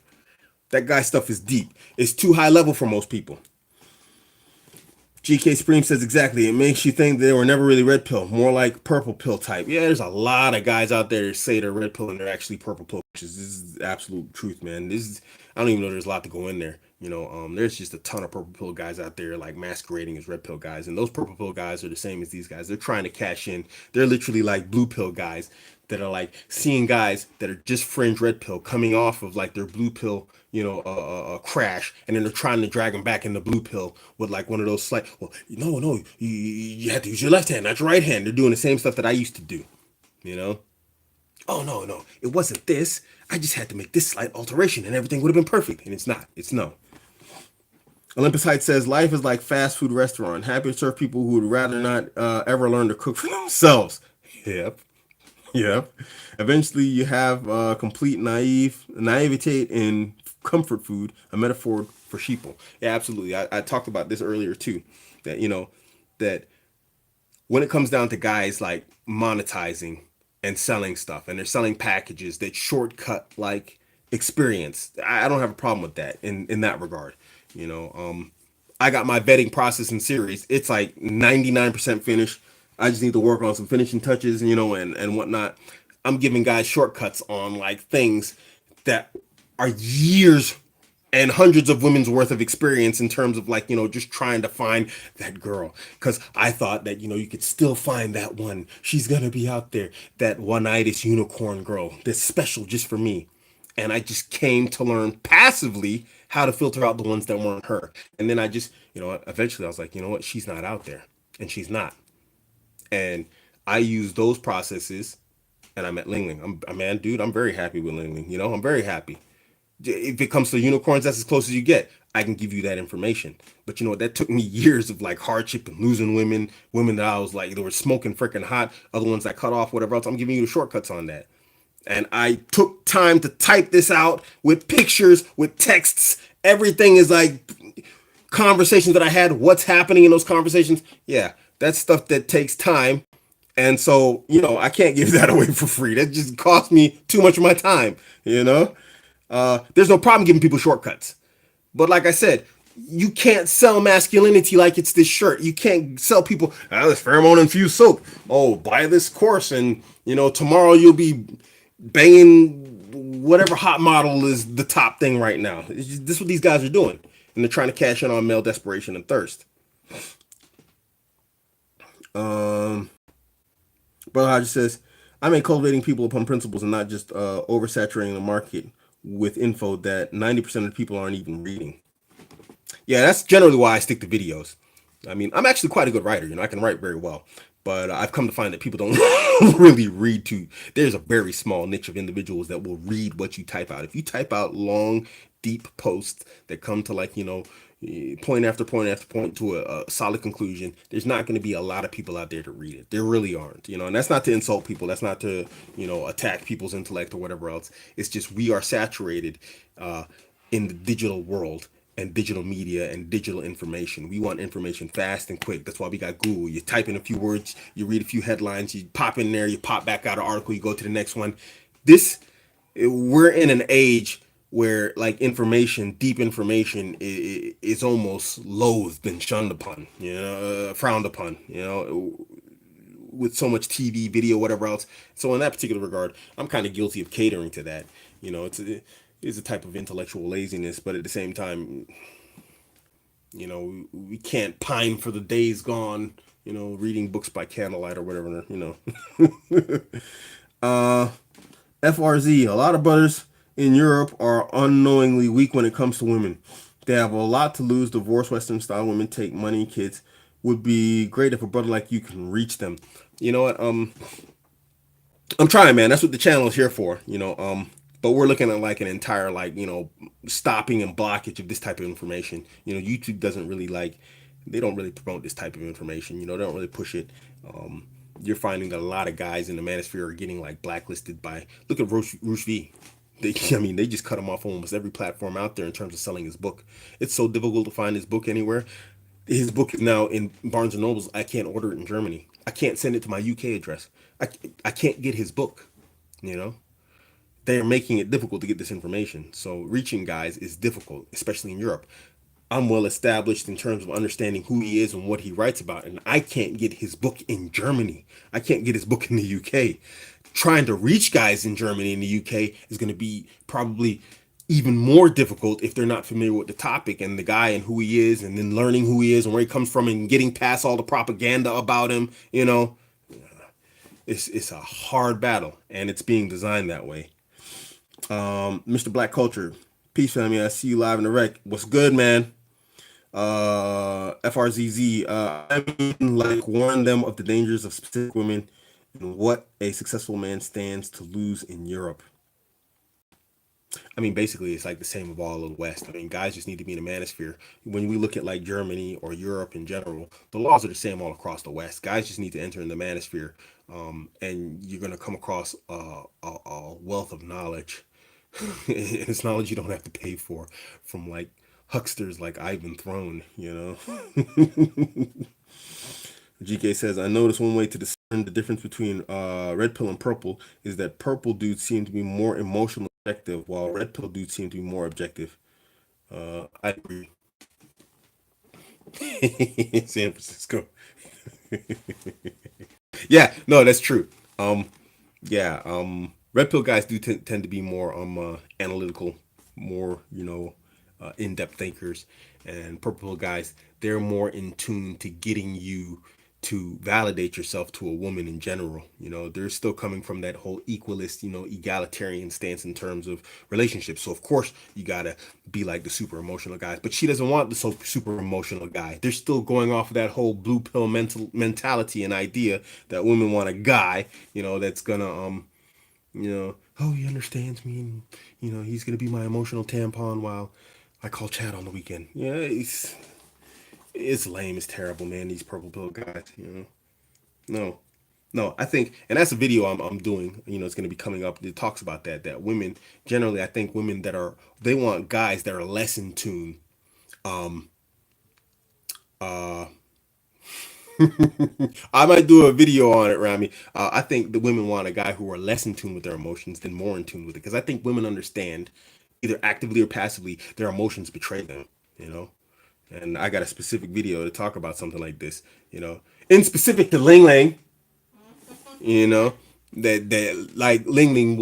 That guy's stuff is deep. It's too high level for most people. GK Supreme says exactly. It makes you think they were never really red pill, more like purple pill type. Yeah, there's a lot of guys out there that say they're red pill and they're actually purple pill. This is absolute truth, man. I don't even know there's a lot to go in there. There's just a ton of purple pill guys out there like masquerading as red pill guys, and those purple pill guys are the same as these guys. They're trying to cash in. They're literally like blue pill guys that are like seeing guys that are just fringe red pill coming off of like their blue pill, crash, and then they're trying to drag them back in the blue pill with like one of those slight. Well, no, you have to use your left hand, not your right hand. They're doing the same stuff that I used to do, you know. Oh no, it wasn't this. I just had to make this slight alteration, and everything would have been perfect. And it's not. It's no. Olympus Heights says life is like fast food restaurant. Happy to serve people who would rather not ever learn to cook for themselves. Yep. Yep. Eventually, you have complete naivete in comfort food, a metaphor for sheeple. Yeah, absolutely. I talked about this earlier too. That that when it comes down to guys like monetizing and selling stuff, and they're selling packages that shortcut like experience, I don't have a problem with that in that regard. I got my vetting process in series. It's like 99% finished. I just need to work on some finishing touches, and whatnot. I'm giving guys shortcuts on like things that are years and hundreds of women's worth of experience in terms of like, just trying to find that girl. Because I thought that, you could still find that one. She's going to be out there. That one-itis unicorn girl that's special just for me. And I just came to learn passively how to filter out the ones that weren't her. And then I just, eventually I was like, you know what? She's not out there. And she's not. And I use those processes and I met Ling Ling. Man, dude, I'm very happy with Ling Ling. I'm very happy. If it comes to unicorns, that's as close as you get. I can give you that information. But you know what? That took me years of like hardship and losing women that I was like, they were smoking freaking hot, other ones I cut off, whatever else. I'm giving you the shortcuts on that. And I took time to type this out with pictures, with texts. Everything is like conversations that I had, what's happening in those conversations. Yeah, that's stuff that takes time. And so, I can't give that away for free. That just cost me too much of my time, you know? There's no problem giving people shortcuts. But like I said, you can't sell masculinity like it's this shirt. You can't sell people, this pheromone infused soap. Oh, buy this course and, tomorrow you'll be banging whatever hot model is the top thing right now. This is what these guys are doing. And they're trying to cash in on male desperation and thirst. Brother Hodges says, I mean cultivating people upon principles and not just oversaturating the market with info that 90% of the people aren't even reading. Yeah, that's generally why I stick to videos. I mean, I'm actually quite a good writer. I can write very well. But I've come to find that people don't really read too. There's a very small niche of individuals that will read what you type out. If you type out long, deep posts that come to point after point after point to a solid conclusion, there's not going to be a lot of people out there to read it. There really aren't. And that's not to insult people. That's not to, attack people's intellect or whatever else. It's just we are saturated in the digital world and digital media and digital information. We want information fast and quick. That's why we got Google. You type in a few words, you read a few headlines, you pop in there, you pop back out an article, you go to the next one. We're in an age where like deep information is almost loathed and shunned upon, frowned upon, with so much TV, video, whatever else. So in that particular regard, I'm kind of guilty of catering to that. It's a type of intellectual laziness, but at the same time, we can't pine for the days gone, reading books by candlelight or whatever. FRZ, a lot of brothers in Europe are unknowingly weak when it comes to women. They have a lot to lose. Divorce, Western style women take money, kids. Would be great if a brother like you can reach them. You know what? I'm trying, man. That's what the channel is here for. But we're looking at like an entire stopping and blockage of this type of information. YouTube doesn't really they don't really promote this type of information. They don't really push it. You're finding that a lot of guys in the manosphere are getting like blacklisted by, look at Rush V. They just cut him off almost every platform out there in terms of selling his book. It's so difficult to find his book anywhere. His book is now in Barnes and Nobles. I can't order it in Germany. I can't send it to my UK address. I can't get his book. They're making it difficult to get this information. So reaching guys is difficult, especially in Europe. I'm well established in terms of understanding who he is and what he writes about, and I can't get his book in Germany. I can't get his book in the UK. Trying to reach guys in Germany and the UK is going to be probably even more difficult if they're not familiar with the topic and the guy and who he is, and then learning who he is and where he comes from and getting past all the propaganda about him. It's a hard battle, and it's being designed that way. Mr. Black Culture, peace family. I see you live in the rec. What's good, man? FRZZ, I mean, like warn them of the dangers of specific women and what a successful man stands to lose in Europe. I mean, basically, it's like the same of all of the West. I mean, guys just need to be in a manosphere. When we look at like Germany or Europe in general, the laws are the same all across the West. Guys just need to enter in the manosphere, and you're going to come across a wealth of knowledge. And it's knowledge you don't have to pay for from like hucksters like Ivan Throne, GK says, I noticed one way to discern the difference between red pill and purple is that purple dudes seem to be more emotionally objective, while red pill dudes seem to be more objective. I agree. San Francisco. Yeah, no, that's true. Red pill guys do tend to be more analytical, more in-depth thinkers, and purple pill guys, they're more in tune to getting you to validate yourself to a woman in general. They're still coming from that whole equalist, egalitarian stance in terms of relationships. So of course you gotta be like the super emotional guys, but she doesn't want the super emotional guy. They're still going off of that whole blue pill mentality and idea that women want a guy, that's gonna Oh, he understands me, and he's gonna be my emotional tampon while I call Chad on the weekend. Yeah, it's lame, it's terrible, man. These purple pill guys. No, no, I think, and that's a video I'm doing. It's gonna be coming up. It talks about that women generally, I think women they want guys that are less in tune. Um, uh, I might do a video on it, Rami. I think the women want a guy who are less in tune with their emotions than more in tune with it, because I think women understand, either actively or passively, their emotions betray them. You know, and I got a specific video to talk about something like this. In specific to Ling Ling. You know that like Ling Ling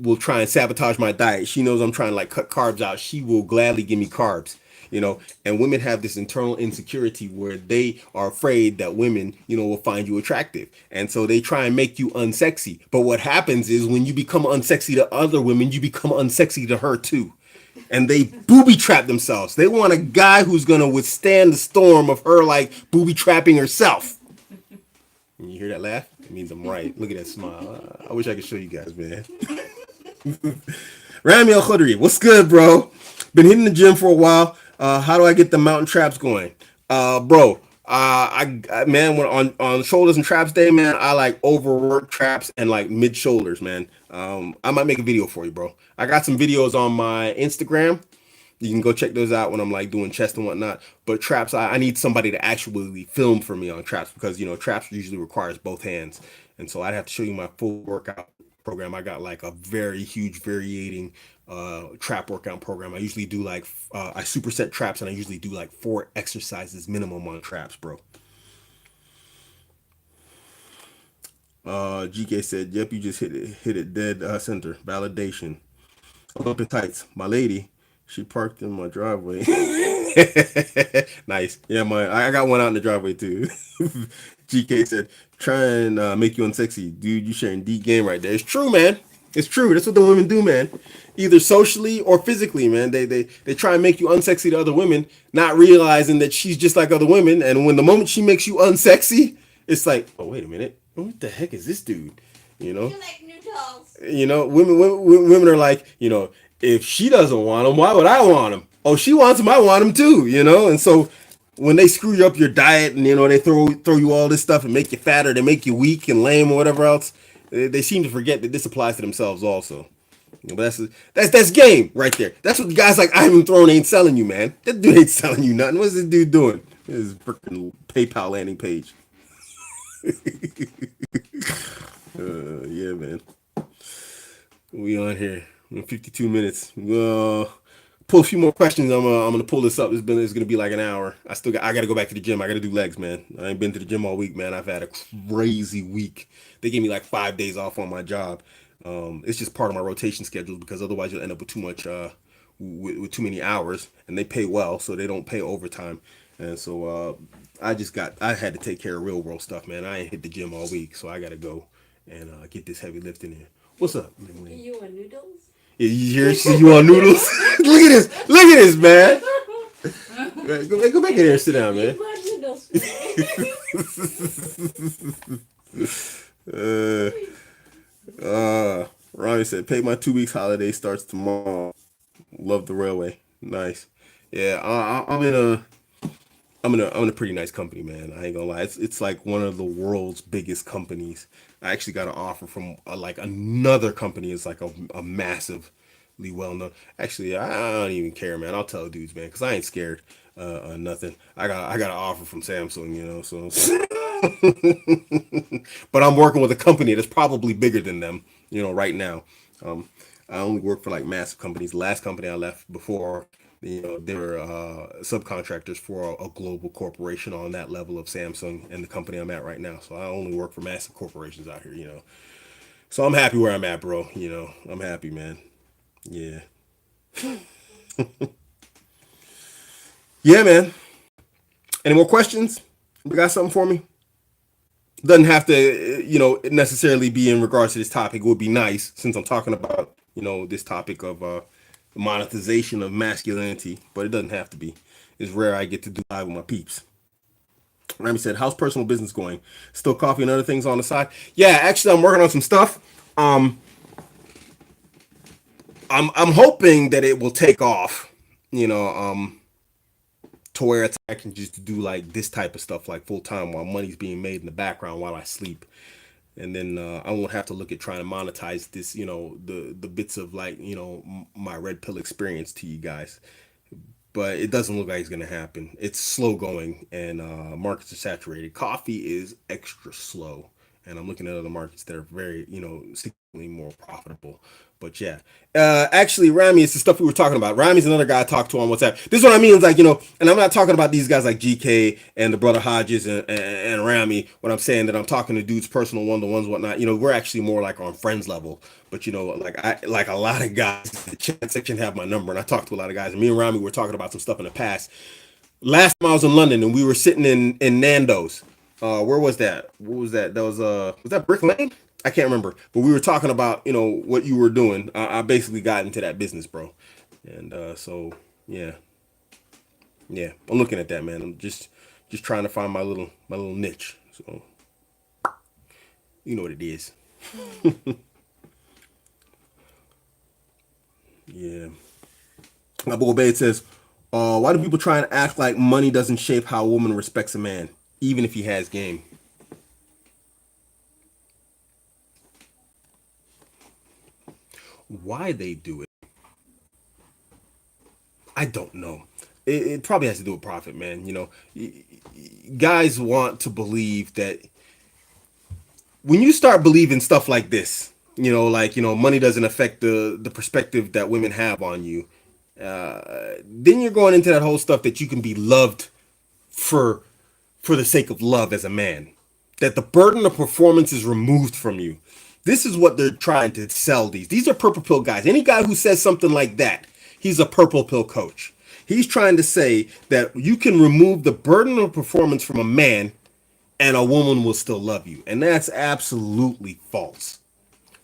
will try and sabotage my diet. She knows I'm trying to like cut carbs out. She will gladly give me carbs. And women have this internal insecurity where they are afraid that women will find you attractive, and so they try and make you unsexy. But what happens is, when you become unsexy to other women, you become unsexy to her too, and they booby trap themselves. They want a guy who's gonna withstand the storm of her like booby trapping herself. You hear that laugh? It means I'm right. Look at that smile. I wish I could show you guys, man. Rami Al Khudri, what's good, bro? Been hitting the gym for a while. How do I get the mountain traps going? Bro, man, when on shoulders and traps day, man, I like overwork traps and like mid shoulders, man. I might make a video for you, bro. I got some videos on my Instagram. You can go check those out when I'm like doing chest and whatnot. But traps, I need somebody to actually film for me on traps, because traps usually requires both hands, and so I'd have to show you my full workout program. I got like a very huge variating trap workout program. I usually do like I superset traps, and I usually do like 4 exercises minimum on traps, bro. GK said, "Yep, you just hit it dead center. Validation. I'm up in tights. My lady, she parked in my driveway." Nice. Yeah, I got one out in the driveway too. GK said, "Try and make you unsexy, dude. You sharing deep game right there." It's true, man. It's true. That's what the women do, man. Either socially or physically, man. They try and make you unsexy to other women, not realizing that she's just like other women. And when the moment she makes you unsexy, it's like, oh, wait a minute. What the heck is this dude? You know? You like noodles. Women are like, if she doesn't want him, why would I want him? Oh, she wants him, I want him too, And so when they screw you up your diet, and they throw you all this stuff and make you fatter, they make you weak and lame or whatever else, they seem to forget that this applies to themselves also. But that's game right there. That's what the guys like Ivan Throne ain't selling you, man. That dude ain't selling you nothing. What's this dude doing? His freaking PayPal landing page. Yeah, man. We on here. 52 minutes. Pull a few more questions. I'm gonna pull this up. It's gonna be like an hour. I gotta go back to the gym. I gotta do legs, man. I ain't been to the gym all week, man. I've had a crazy week. They gave me like 5 days off on my job. It's just part of my rotation schedule, because otherwise you'll end up with too much with too many hours, and they pay well, so they don't pay overtime. And so I had to take care of real world stuff, man. I ain't hit the gym all week, so I gotta go and get this heavy lift in here. What's up? You want noodles? Yeah, you want noodles? Look at this! Look at this, man! Go back in there and sit down, man. You want noodles? Ronnie said, "Pay my 2 weeks holiday starts tomorrow. Love the railway. Nice. Yeah, I'm in a pretty nice company, man. I ain't gonna lie. It's like one of the world's biggest companies. I actually got an offer from like another company. It's like a massively well known. Actually, I don't even care, man. I'll tell dudes, man, because I ain't scared nothing. I got an offer from Samsung, so. But I'm working with a company that's probably bigger than them, right now. Um, I only work for like massive companies. The last company I left before, they were subcontractors for a global corporation on that level of Samsung and the company I'm at right now. So I only work for massive corporations out here. So I'm happy where I'm at, bro. I'm happy, man. Yeah. Yeah, man. Any more questions? You got something for me? Doesn't have to, necessarily be in regards to this topic. It would be nice, since I'm talking about, this topic of monetization of masculinity, but it doesn't have to be. It's rare I get to do live with my peeps. Remy said, "How's personal business going? Still coffee and other things on the side?" Yeah, actually, I'm working on some stuff. I'm hoping that it will take off. You know, to where it's I can just do like this type of stuff like full time while money's being made in the background while I sleep, and then I won't have to look at trying to monetize this. You know, the bits of like my red pill experience to you guys. But it doesn't look like it's going to happen. It's slow going, and markets are saturated. Coffee is extra slow, and I'm looking at other markets that are very, significantly more profitable. But yeah, actually, Rami, it's the stuff we were talking about. Rami's another guy I talked to on WhatsApp. This is what I mean, is like and I'm not talking about these guys like GK and the brother Hodges and Rami. When I'm saying that I'm talking to dudes, personal one-to-ones, whatnot. We're actually more like on friends level. But like a lot of guys, the chat section have my number, and I talked to a lot of guys. And me and Rami were talking about some stuff in the past. Last time I was in London, and we were sitting in Nando's. Where was that? What was that? That was that Brick Lane? I can't remember. But we were talking about what you were doing. I basically got into that business, bro. And so yeah, yeah. I'm looking at that, man. I'm just trying to find my little niche. So you know what it is. Yeah. My boy Bade says, why do people try and act like money doesn't shape how a woman respects a man, even if he has game? Why they do it, I don't know. It probably has to do with profit, man. Guys want to believe that when you start believing stuff like this, like money doesn't affect the perspective that women have on you. Then you're going into that whole stuff that you can be loved for for the sake of love as a man. That the burden of performance is removed from you. This is what they're trying to sell these. These are purple pill guys. Any guy who says something like that, he's a purple pill coach. He's trying to say that you can remove the burden of performance from a man and a woman will still love you. And that's absolutely false.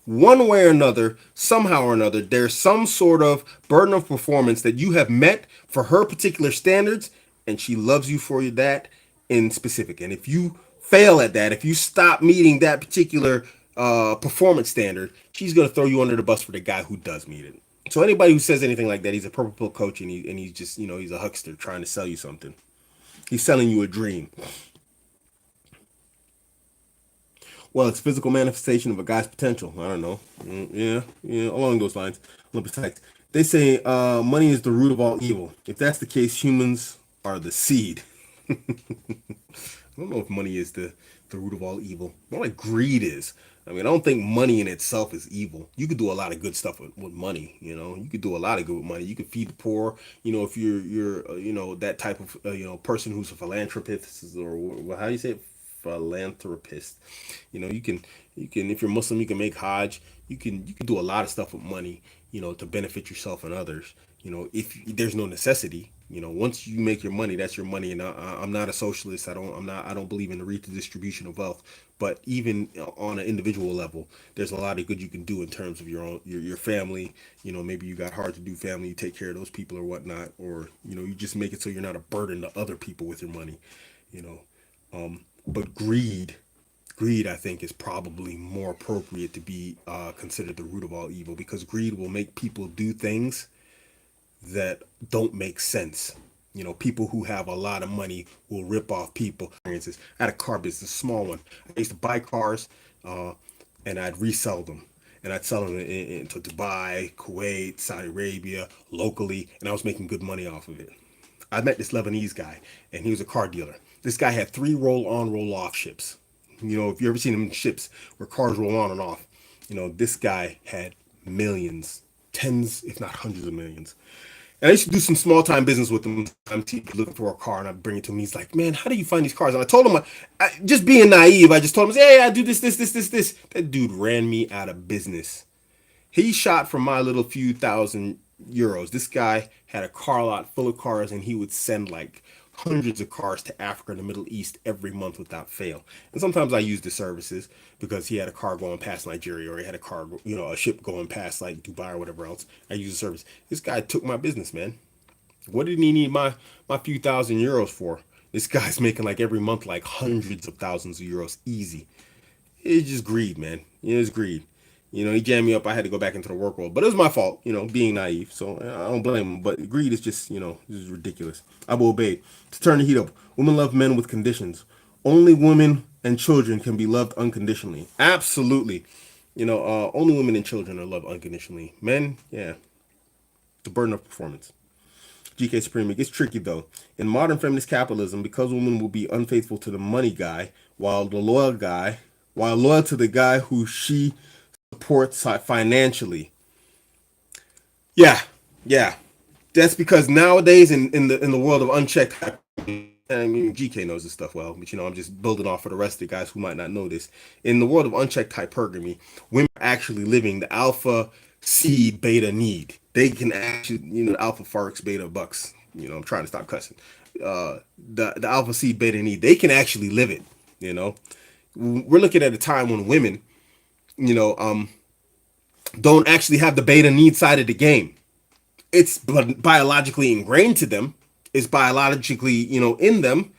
One way or another, somehow or another, there's some sort of burden of performance that you have met for her particular standards, and she loves you for that in specific. And if you fail at that, if you stop meeting that particular performance standard, she's gonna throw you under the bus for the guy who does meet it. So anybody who says anything like that, he's a purple pill coach, and he's just he's a huckster trying to sell you something. He's selling you a dream. Well, it's physical manifestation of a guy's potential. I don't know. Yeah, yeah, along those lines. Besides, they say money is the root of all evil. If that's the case, humans are the seed. I don't know if money is the root of all evil. More like greed is. I mean, I don't think money in itself is evil. You could do a lot of good stuff with money. You could do a lot of good with money. You could feed the poor. If you're that type of person who's a philanthropist, or how do you say it? Philanthropist. You can if you're Muslim, you can make Hajj. You can do a lot of stuff with money. To benefit yourself and others. If there's no necessity. Once you make your money, that's your money. And I'm not a socialist. I don't believe in the redistribution of wealth. But even on an individual level, there's a lot of good you can do in terms of your own your family. Maybe you got hard to do family. You take care of those people or whatnot, or you just make it so you're not a burden to other people with your money. You know, but greed, I think, is probably more appropriate to be considered the root of all evil, because greed will make people do things that don't make sense. People who have a lot of money will rip off people. For instance, I had a car business, a small one. I used to buy cars, and I'd resell them. And I'd sell them into Dubai, Kuwait, Saudi Arabia, locally, and I was making good money off of it. I met this Lebanese guy, and he was a car dealer. This guy had 3 roll-on, roll-off ships. If you ever seen them in ships where cars roll on and off, this guy had millions, tens, if not hundreds of millions. And I used to do some small time business with him. Sometimes he'd be looking for a car, and I'd bring it to him. He's like, "Man, how do you find these cars?" And I told him, just being naive, I just told him, "Hey, I do this, this, this, this, this." That dude ran me out of business. He shot for my little few thousand euros. This guy had a car lot full of cars, and he would send like hundreds of cars to Africa and the Middle East every month without fail. And sometimes I used the services because he had a car going past Nigeria, or he had a car, a ship going past like Dubai or whatever else. I used the service. This guy took my business, man. What did he need my few thousand euros for? This guy's making like every month like hundreds of thousands of euros easy. It's just greed, man. It's greed. He jammed me up. I had to go back into the work world, but it was my fault, being naive. So I don't blame him. But greed is just, this is ridiculous. Abu Obeid, to turn the heat up. Women love men with conditions. Only women and children can be loved unconditionally. Absolutely. Only women and children are loved unconditionally. Men, yeah, the burden of performance. GK Supreme, it gets tricky though. In modern feminist capitalism, because women will be unfaithful to the money guy, while loyal to the guy who she supports financially. Yeah, yeah. That's because nowadays in the world of unchecked, I mean GK knows this stuff well, but I'm just building off for the rest of the guys who might not know this. In the world of unchecked hypergamy, women are actually living the alpha seed beta need. They can actually, alpha farks beta bucks. I'm trying to stop cussing. The alpha seed beta need. They can actually live it. You know, we're looking at a time when women, you know, um, don't actually have the beta need side of the game. It's biologically ingrained to them. It's biologically, in them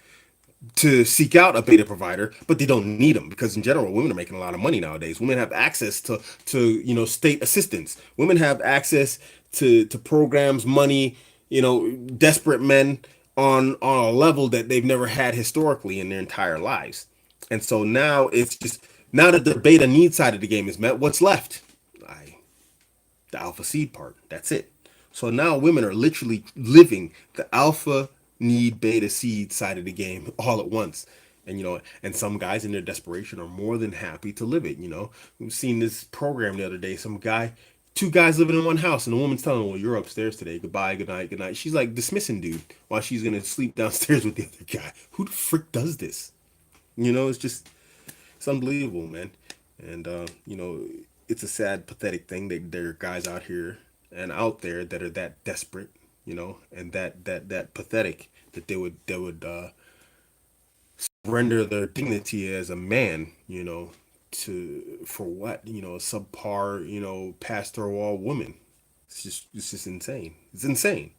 to seek out a beta provider, but they don't need them because in general, women are making a lot of money nowadays. Women have access to state assistance. Women have access to programs, money, desperate men on a level that they've never had historically in their entire lives. And so now it's just now that the beta need side of the game is met, what's left? The alpha seed part. That's it. So now women are literally living the alpha need beta seed side of the game all at once. And and some guys in their desperation are more than happy to live it. We've seen this program the other day. Some guy, two guys living in one house, and the woman's telling him, "Well, you're upstairs today. Goodbye, good night, good night." She's like dismissing dude while she's gonna sleep downstairs with the other guy. Who the frick does this? It's unbelievable, man. And it's a sad, pathetic thing that there are guys out here and out there that are that desperate, and that pathetic that they would render their dignity as a man, to for what, a subpar, pass through all woman. It's just insane. It's insane.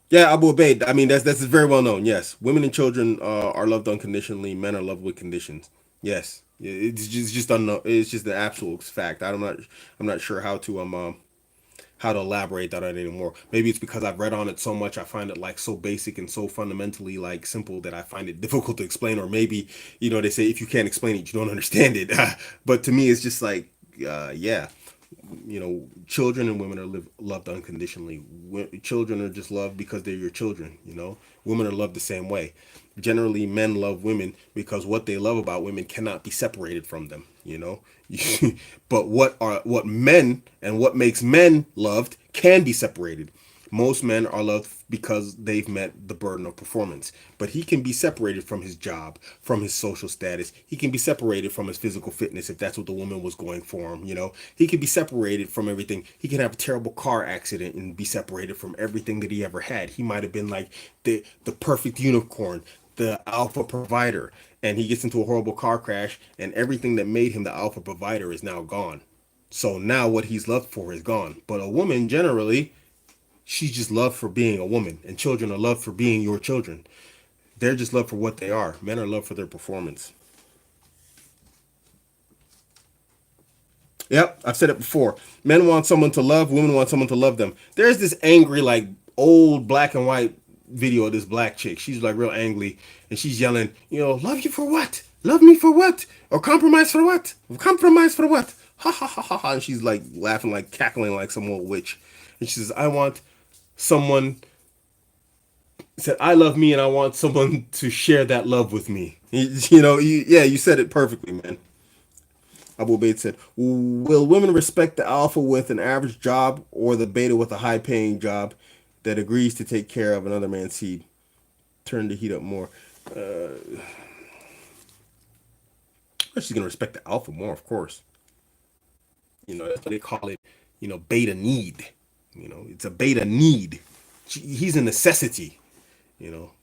Yeah, Abu Ubaid. I mean, that's very well known. Yes, women and children are loved unconditionally. Men are loved with conditions. Yes, it's just unknown. It's just the absolute fact. I'm not sure how to elaborate that on it anymore. Maybe it's because I've read on it so much. I find it like so basic and so fundamentally like simple that I find it difficult to explain. Or maybe they say if you can't explain it, you don't understand it. But to me, it's just like yeah, children and women are loved unconditionally. Children are just loved because they're your children. Women are loved the same way. Generally, men love women because what they love about women cannot be separated from them. But what men and what makes men loved can be separated. Most men are loved because they've met the burden of performance. But he can be separated from his job, from his social status. He can be separated from his physical fitness if that's what the woman was going for him. He can be separated from everything. He can have a terrible car accident and be separated from everything that he ever had. He might have been like the perfect unicorn, the alpha provider, and he gets into a horrible car crash, and everything that made him the alpha provider is now gone. So now what he's loved for is gone. But a woman generally, she's just loved for being a woman, and children are loved for being your children. They're just loved for what they are. Men are loved for their performance. Yep, I've said it before. Men want someone to love, women want someone to love them. There's this angry, like, old black and white video of this black chick. She's like real angry, and she's yelling, love you for what? Love me for what? Or compromise for what? Compromise for what? Ha ha ha ha ha. And she's like laughing, like cackling like some old witch. And she says, I want someone said I love me and I want someone to share that love with me. Yeah, you said it perfectly, man. Abu Ubaid said, will women respect the alpha with an average job or the beta with a high paying job that agrees to take care of another man's seed? Turn the heat up more. She's going to respect the alpha more, of course. That's what they call it, beta need. It's a beta need. He's a necessity,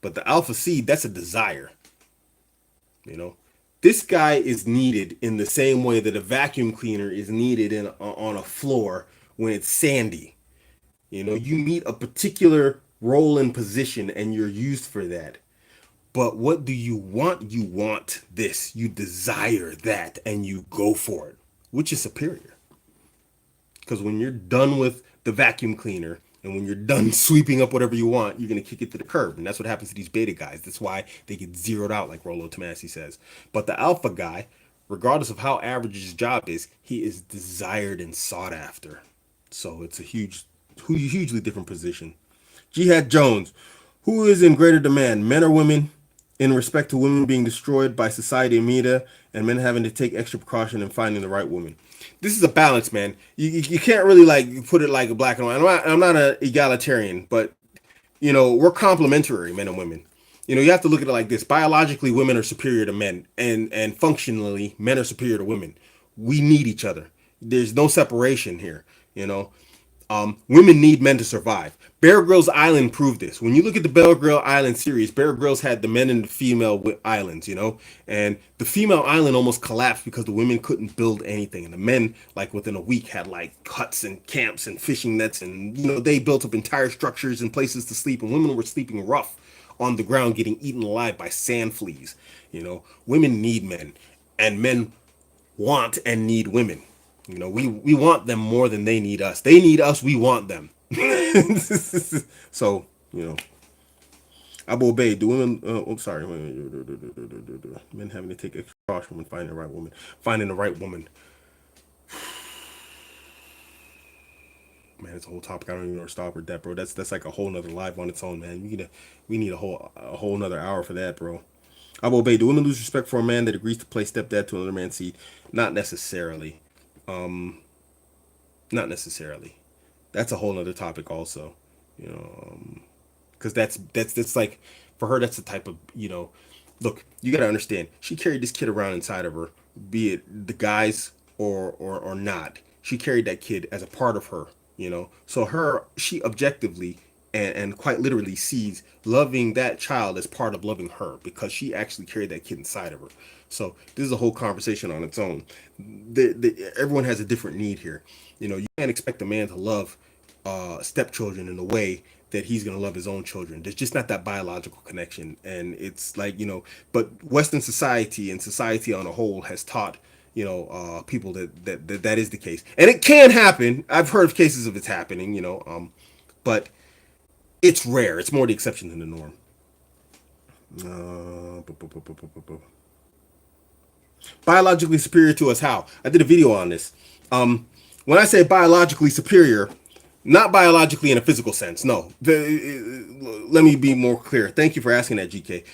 but the alpha seed, that's a desire. You know, this guy is needed in the same way that a vacuum cleaner is needed on a floor when it's sandy. You meet a particular role and position and you're used for that. But what do you want? You want this. You desire that, and you go for it, which is superior. Because when you're done with the vacuum cleaner and when you're done sweeping up whatever you want, you're going to kick it to the curb. And that's what happens to these beta guys. That's why they get zeroed out, like Rollo Tomasi says. But the alpha guy, regardless of how average his job is, he is desired and sought after. So it's a hugely different position. Jihad Jones, who is in greater demand, men or women, in respect to women being destroyed by society and media, and men having to take extra precaution in finding the right woman? This is a balance, man. You can't really like put it like a black and white. I'm not an egalitarian, but we're complementary, men and women. You have to look at it like this: biologically, women are superior to men, and functionally, men are superior to women. We need each other. There's no separation here. Women need men to survive. Bear Grylls Island proved this. When you look at the Bear Grylls Island series, Bear Grylls had the men and the female islands, and the female island almost collapsed because the women couldn't build anything, and the men, like within a week, had like huts and camps and fishing nets, and they built up entire structures and places to sleep, and women were sleeping rough on the ground, getting eaten alive by sand fleas. Women need men, and men want and need women. We want them more than they need us. They need us. We want them. So, Abu Obey, do women, sorry, men having to take extra caution when finding the right woman. Finding the right woman. Man, it's a whole topic. I don't even know where to stop with that, bro. That's like a whole nother live on its own, man. We need a whole nother hour for that, bro. Abu Obey, do women lose respect for a man that agrees to play stepdad to another man's seed? Not necessarily. Not necessarily. That's a whole nother topic also. Because that's like, for her, that's the type of, look, you got to understand, she carried this kid around inside of her, be it the guys or not. She carried that kid as a part of her. So she objectively and quite literally sees loving that child as part of loving her, because she actually carried that kid inside of her. So this is a whole conversation on its own. Everyone has a different need here. You can't expect a man to love stepchildren in a way that he's going to love his own children. There's just not that biological connection. And it's like, but Western society and society on a whole has taught people that is the case, and it can happen. I've heard of cases of it's happening, but it's rare. It's more the exception than the norm. Biologically superior to us, how? I did a video on this. When I say biologically superior, not biologically in a physical sense. No. Let me be more clear. Thank you for asking that, GK.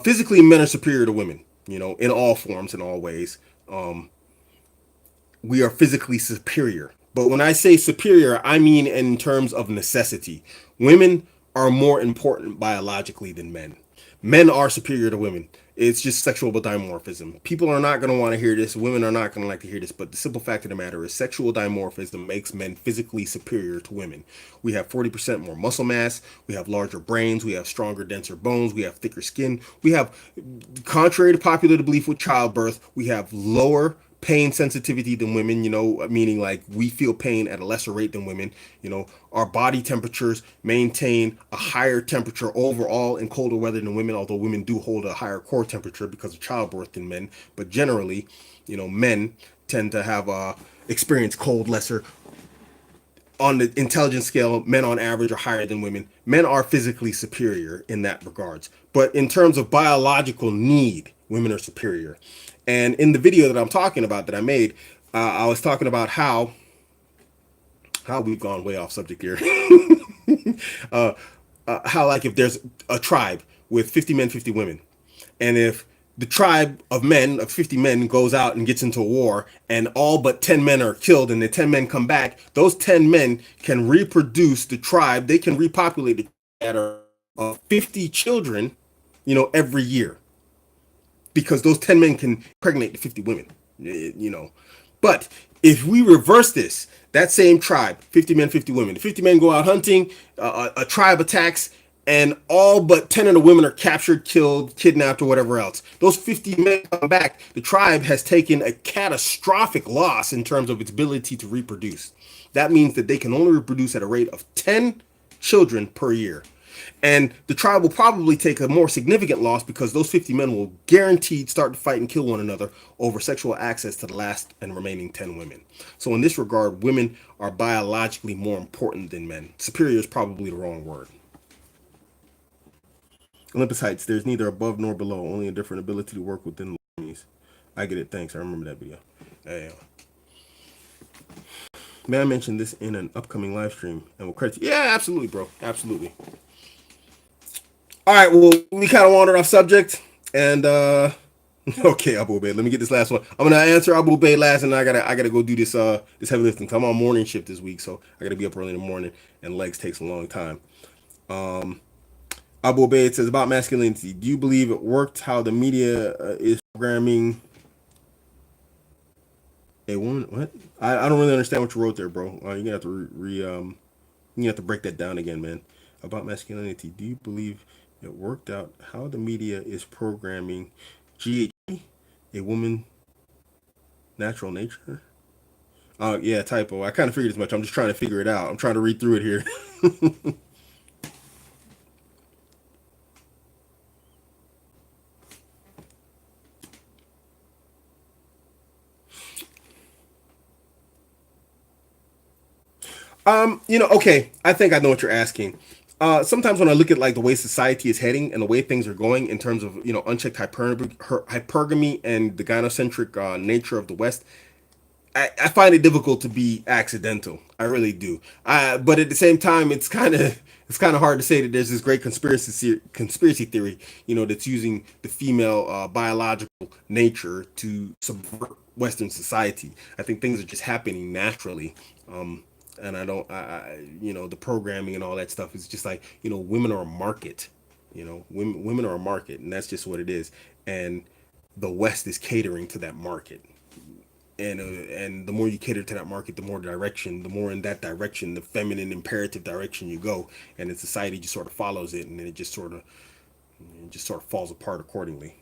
Physically, men are superior to women, in all forms, in all ways. We are physically superior. But when I say superior, I mean in terms of necessity. Women are more important biologically than men. Men are superior to women. It's just sexual dimorphism. People are not going to want to hear this. Women are not going to like to hear this. But the simple fact of the matter is sexual dimorphism makes men physically superior to women. We have 40% more muscle mass. We have larger brains. We have stronger, denser bones. We have thicker skin. We have, contrary to popular belief with childbirth, we have lower pain sensitivity than women, meaning like we feel pain at a lesser rate than women. Our body temperatures maintain a higher temperature overall in colder weather than women, although women do hold a higher core temperature because of childbirth than men. But generally, men tend to have experience cold lesser. On the intelligence scale, men on average are higher than women. Men are physically superior in that regards. But in terms of biological need, women are superior. And in the video that I'm talking about that I made, I was talking about how we've gone way off subject here. How, like, if there's a tribe with 50 men, 50 women, and if the tribe of 50 men, goes out and gets into a war, and all but 10 men are killed, and the 10 men come back, those 10 men can reproduce the tribe. They can repopulate the tribe of 50 children, every year. Because those 10 men can impregnate the 50 women, But if we reverse this, that same tribe, 50 men, 50 women, the 50 men go out hunting, a tribe attacks, and all but 10 of the women are captured, killed, kidnapped, or whatever else. Those 50 men come back, the tribe has taken a catastrophic loss in terms of its ability to reproduce. That means that they can only reproduce at a rate of 10 children per year. And the tribe will probably take a more significant loss because those 50 men will guaranteed start to fight and kill one another over sexual access to the last and remaining 10 women. So, in this regard, women are biologically more important than men. Superior is probably the wrong word. Olympus Heights, there's neither above nor below, only a different ability to work within the armies. I get it, thanks. I remember that video. Hey, may I mention this in an upcoming live stream? And we'll credit you. Yeah, absolutely, bro. Absolutely. All right, well, we kind of wandered off subject, and okay, Abu Bay. Let me get this last one. I'm gonna answer Abu Bay last, and I gotta go do this heavy lifting. I'm on morning shift this week, so I gotta be up early in the morning, and legs takes a long time. Abu Bay says about masculinity. Do you believe it worked how the media is programming a woman? What? I don't really understand what you wrote there, bro. You're gonna have to you have to break that down again, man. About masculinity. Do you believe it worked out how the media is programming GH, a woman natural nature? Oh, yeah, typo. I kind of figured as much. I'm just trying to figure it out. I'm trying to read through it here. Okay. I think I know what you're asking. Sometimes when I look at like the way society is heading and the way things are going in terms of unchecked hypergamy and the gynocentric nature of the West, I find it difficult to be accidental. I really do. But at the same time, it's kind of hard to say that there's this great conspiracy theory, that's using the female biological nature to subvert Western society. I think things are just happening naturally. And I don't, the programming and all that stuff is just like, women are a market. Women are a market, and that's just what it is. And the West is catering to that market, and the more you cater to that market, the more in that direction, the feminine imperative direction you go, and then society just sort of follows it, and then it just sort of falls apart accordingly.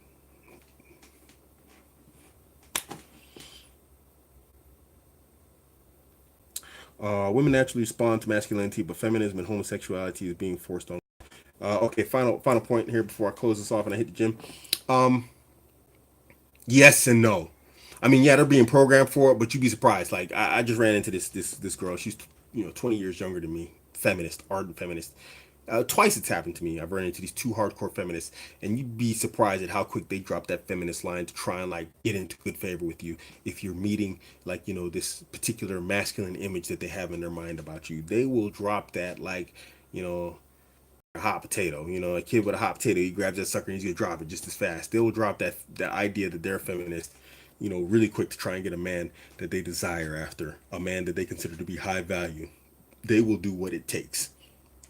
Women naturally respond to masculinity, but feminism and homosexuality is being forced on. Okay, final point here before I close this off and I hit the gym. Um, yes and no. I mean, yeah, they're being programmed for it, but you'd be surprised. Like I just ran into this girl. She's 20 years younger than me. Feminist, ardent feminist. Twice it's happened to me. I've run into these two hardcore feminists, and you'd be surprised at how quick they drop that feminist line to try and like get into good favor with you. If you're meeting like this particular masculine image that they have in their mind about you, they will drop that like you know a hot potato. A kid with a hot potato, he grabs that sucker and he's gonna drop it just as fast. They will drop that idea that they're feminist, really quick to try and get a man that they desire after, a man that they consider to be high value. They will do what it takes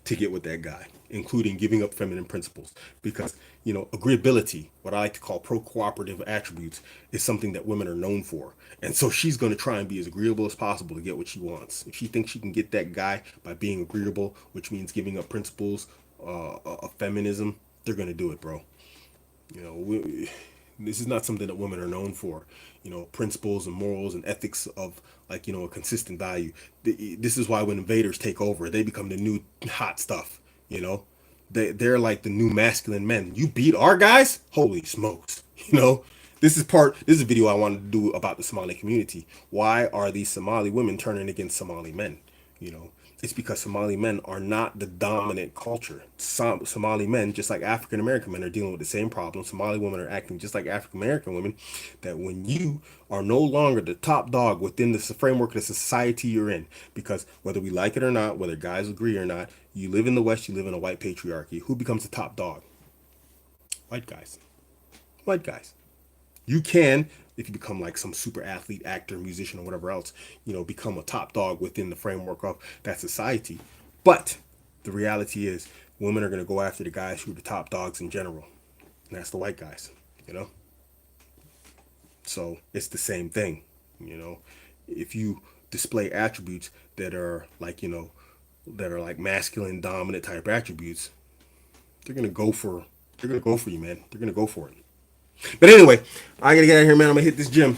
to get with that guy, including giving up feminine principles. Because, agreeability, what I like to call pro cooperative attributes, is something that women are known for. And so she's going to try and be as agreeable as possible to get what she wants. If she thinks she can get that guy by being agreeable, which means giving up principles of feminism, they're going to do it, bro. This is not something that women are known for. Principles and morals and ethics of like a consistent value. This is why when invaders take over, they become the new hot stuff. They're like the new masculine men. You beat our guys, holy smokes. This is a video I wanted to do about the Somali community. Why are these Somali women turning against Somali men? you know it's because Somali men are not the dominant culture. Somali men, just like African American men, are dealing with the same problem. Somali women are acting just like African American women. That when you are no longer the top dog within the framework of the society you're in, because whether we like it or not, whether guys agree or not, you live in the West, you live in a white patriarchy. Who becomes the top dog? White guys. White guys. You can, if you become like some super athlete, actor, musician, or whatever else, become a top dog within the framework of that society. But the reality is, women are going to go after the guys who are the top dogs in general, and that's the white guys. You know, so it's the same thing. If you display attributes that are like masculine, dominant type attributes, they're gonna go for you, man. They're gonna go for it. But anyway, I gotta get out of here, man. I'm gonna hit this gym.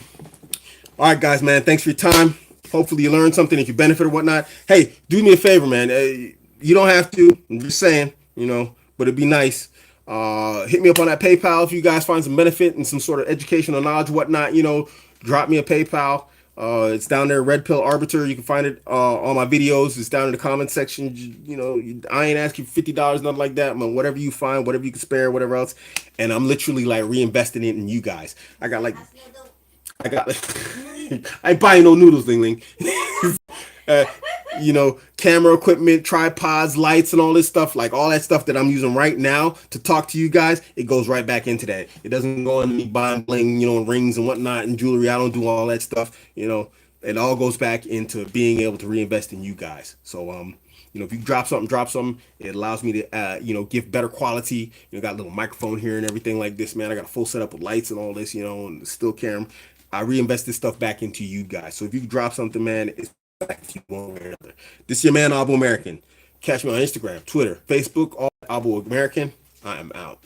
All right, guys, man. Thanks for your time. Hopefully you learned something. If you benefit or whatnot, hey, do me a favor, man. You don't have to. I'm just saying. you know, but it'd be nice. Hit me up on that PayPal if you guys find some benefit and some sort of educational knowledge, whatnot. You know, drop me a PayPal. It's down there, Red Pill Arbiter. You can find it on my videos. It's down in the comment section. You know, I ain't asking for $50, nothing like that, man. Whatever you find, whatever you can spare, whatever else. And I'm literally like reinvesting it in you guys. I got I ain't buying no noodles, Ling Ling. uh, you know, camera equipment, tripods, lights, and all this stuff, like all that stuff that I'm using right now to talk to you guys, it goes right back into that. It doesn't go into me buying bling, you know, rings and whatnot and jewelry. I don't do all that stuff. You know, it all goes back into being able to reinvest in you guys. So, you know, if you drop something, it allows me to, you know, give better quality. You know, got a little microphone here and everything like this, man. I got a full setup with lights and all this, you know, and still camera. I reinvest this stuff back into you guys. So if you drop something, man, it's back to you one way or another. This is your man, Abuamerican. Catch me on Instagram, Twitter, Facebook, all Abuamerican. I am out.